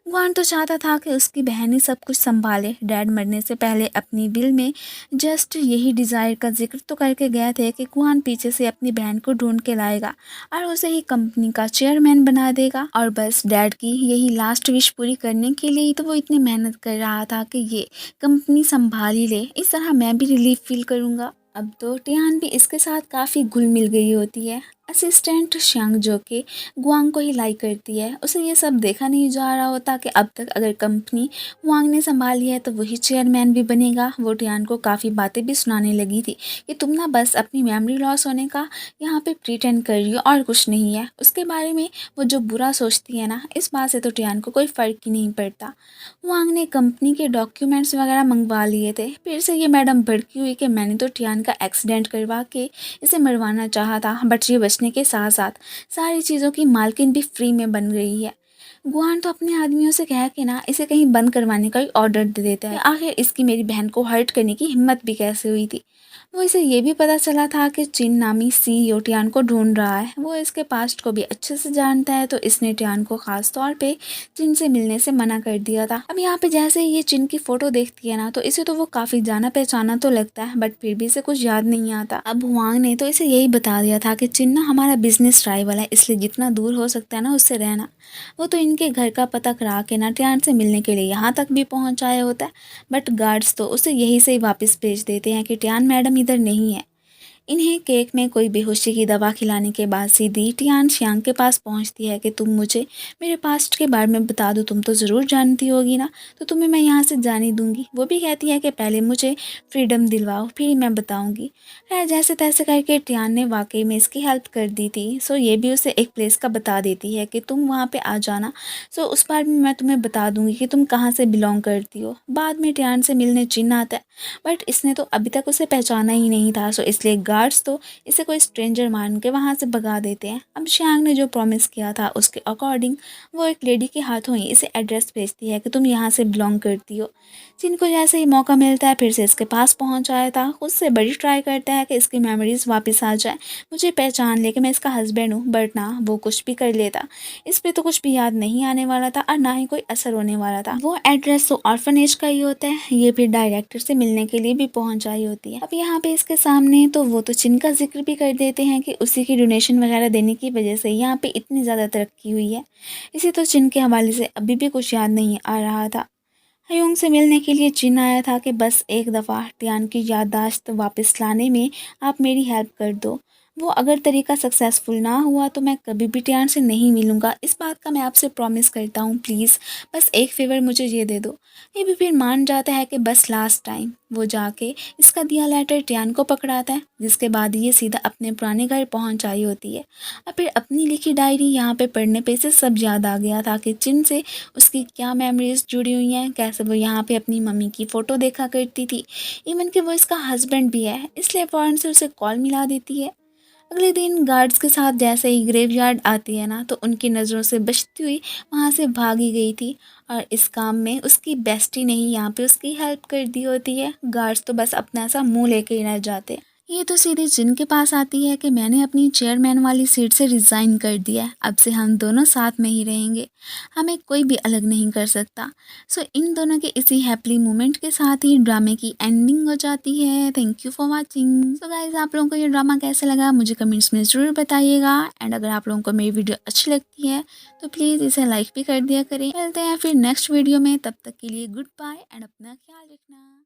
गुआन तो चाहता था कि उसकी बहन ही सब कुछ संभाले। डैड मरने से पहले अपनी विल में जस्ट यही डिज़ायर का जिक्र तो करके गए थे कि गुआन पीछे से अपनी बहन को ढूंढ के लाएगा और उसे ही कंपनी का चेयरमैन बना देगा। और बस डैड की यही लास्ट विश पूरी करने के लिए ही तो वो इतनी मेहनत कर रहा था कि ये कंपनी संभाल ही ले, इस तरह मैं भी रिलीफ फील करूँगा। अब तो टियान भी इसके साथ काफ़ी घुल मिल गई होती है। असिस्टेंट श्यांग जो कि गुआंग को ही लाइक करती है, उसे ये सब देखा नहीं जा रहा होता कि अब तक अगर कंपनी वांग ने संभाली है तो वही चेयरमैन भी बनेगा। वो टियान को काफ़ी बातें भी सुनाने लगी थी कि तुम ना बस अपनी मेमोरी लॉस होने का यहाँ पे प्रिटेंड कर रही हो और कुछ नहीं है। उसके बारे में वो जो बुरा सोचती है ना, इस बात से तो टियान को कोई फ़र्क ही नहीं पड़ता। वांग ने कंपनी के डॉक्यूमेंट्स वगैरह मंगवा लिए थे। फिर से ये मैडम भड़की हुई कि मैंने तो टियान का एक्सीडेंट करवा के इसे मरवाना चाहा था, बट ये बचने के साथ साथ सारी चीज़ों की मालकिन भी फ्री में बन गई है। गुआन तो अपने आदमियों से कह के ना इसे कहीं बंद करवाने का ही ऑर्डर दे देता है। आखिर इसकी मेरी बहन को हर्ट करने की हिम्मत भी कैसे हुई थी। वो इसे ये भी पता चला था कि चिन नामी सीईओ टियान को ढूंढ रहा है। वो इसके पास्ट को भी अच्छे से जानता है, तो इसने टियान को खास तौर पे चिन से मिलने से मना कर दिया था। अब यहाँ पे जैसे ही ये चिन की फोटो देखती है ना, तो इसे तो वो काफ़ी जाना पहचाना तो लगता है, बट फिर भी इसे कुछ याद नहीं आता। अब हुआंग ने तो इसे यही बता दिया था कि चिन ना हमारा बिजनेस राइवल है, इसलिए जितना दूर हो सकता है ना उससे रहना। वो तो इनके घर का पता करा के ना टियान से मिलने के लिए यहाँ तक भी पहुँच आया होता है, बट गार्ड्स तो उसे यहीं से ही वापस भेज देते हैं कि टियान मैडम इधर नहीं है। इन्हें केक में कोई बेहोशी की दवा खिलाने के बाद सीधी टियान श्यांग के पास पहुंचती है कि तुम मुझे मेरे पास्ट के बारे में बता दो, तुम तो ज़रूर जानती होगी ना, तो तुम्हें मैं यहाँ से जाने दूंगी। वो भी कहती है कि पहले मुझे फ्रीडम दिलवाओ फिर मैं बताऊंगी। खैर जैसे तैसे करके टियान ने वाकई में इसकी हेल्प कर दी थी। सो ये भी उसे एक प्लेस का बता देती है कि तुम वहाँ पर आ जाना। सो उस बार में मैं तुम्हें बता दूंगी कि तुम कहाँ से बिलोंग करती हो। बाद में टियान से मिलने चिन आता है, बट इसने तो अभी तक उसे पहचाना ही नहीं था। सो इसलिए गार्ड्स तो इसे कोई स्ट्रेंजर मान के वहाँ से भगा देते हैं। अब श्यांग ने जो प्रॉमिस किया था उसके अकॉर्डिंग वो एक लेडी के हाथों ही इसे एड्रेस भेजती है कि तुम यहाँ से बिलोंग करती हो। जिनको जैसे ही मौका मिलता है फिर से इसके पास पहुँच आया था, खुद से बड़ी ट्राई करता है कि इसकी मेमोरीज वापस आ जाए, मुझे पहचान ले कि मैं इसका हस्बैंड हूँ, बट ना वो कुछ भी कर लेता। इस पर तो कुछ भी याद नहीं आने वाला था और ना ही कोई असर होने वाला था। वो एड्रेस तो ऑर्फनेज का ही होता है। ये फिर डायरेक्टर से मिलने के लिए भी पहुंच आई होती है। अब यहाँ पे इसके सामने तो वो तो चिन का जिक्र भी कर देते हैं कि उसी की डोनेशन वगैरह देने की वजह से यहाँ पे इतनी ज़्यादा तरक्की हुई है। इसे तो चिन के हवाले से अभी भी कुछ याद नहीं आ रहा था। हयोंग से मिलने के लिए जिन आया था कि बस एक दफ़ा टियान की याददाश्त वापस लाने में आप मेरी हेल्प कर दो। वो अगर तरीका सक्सेसफुल ना हुआ तो मैं कभी भी टियान से नहीं मिलूँगा, इस बात का मैं आपसे प्रॉमिस करता हूँ, प्लीज़ बस एक फ़ेवर मुझे ये दे दो। ये भी फिर मान जाता है कि बस लास्ट टाइम। वो जाके इसका दिया लेटर टियान को पकड़ाता है, जिसके बाद ये सीधा अपने पुराने घर पहुँच आई होती है। और फिर अपनी लिखी डायरी यहाँ पे पढ़ने पे से सब याद आ गया था कि जिन से उसकी क्या मेमोरीज जुड़ी हुई हैं, कैसे वो यहाँ पे अपनी मम्मी की फ़ोटो देखा करती थी, इवन कि वो इसका हस्बैंड भी है, इसलिए फ़ौरन से उसे कॉल मिला देती है। अगले दिन गार्ड्स के साथ जैसे ही ग्रेवयार्ड आती है ना, तो उनकी नज़रों से बचती हुई वहाँ से भागी गई थी। और इस काम में उसकी बेस्टी ने ही यहाँ पे उसकी हेल्प कर दी होती है। गार्ड्स तो बस अपना सा मुंह लेके ही रह जाते। ये तो सीधे जिन के पास आती है कि मैंने अपनी चेयरमैन वाली सीट से रिज़ाइन कर दिया है, अब से हम दोनों साथ में ही रहेंगे, हमें कोई भी अलग नहीं कर सकता। सो इन दोनों के इसी हैप्पी मोमेंट के साथ ही ड्रामे की एंडिंग हो जाती है। Thank you for watching. So guys, आप लोगों को ये ड्रामा कैसा लगा मुझे कमेंट्स में ज़रूर बताइएगा। एंड अगर आप लोगों को मेरी वीडियो अच्छी लगती है तो प्लीज़ इसे लाइक भी कर दिया करें। मिलते हैं फिर नेक्स्ट वीडियो में, तब तक के लिए गुड बाय एंड अपना ख्याल रखना।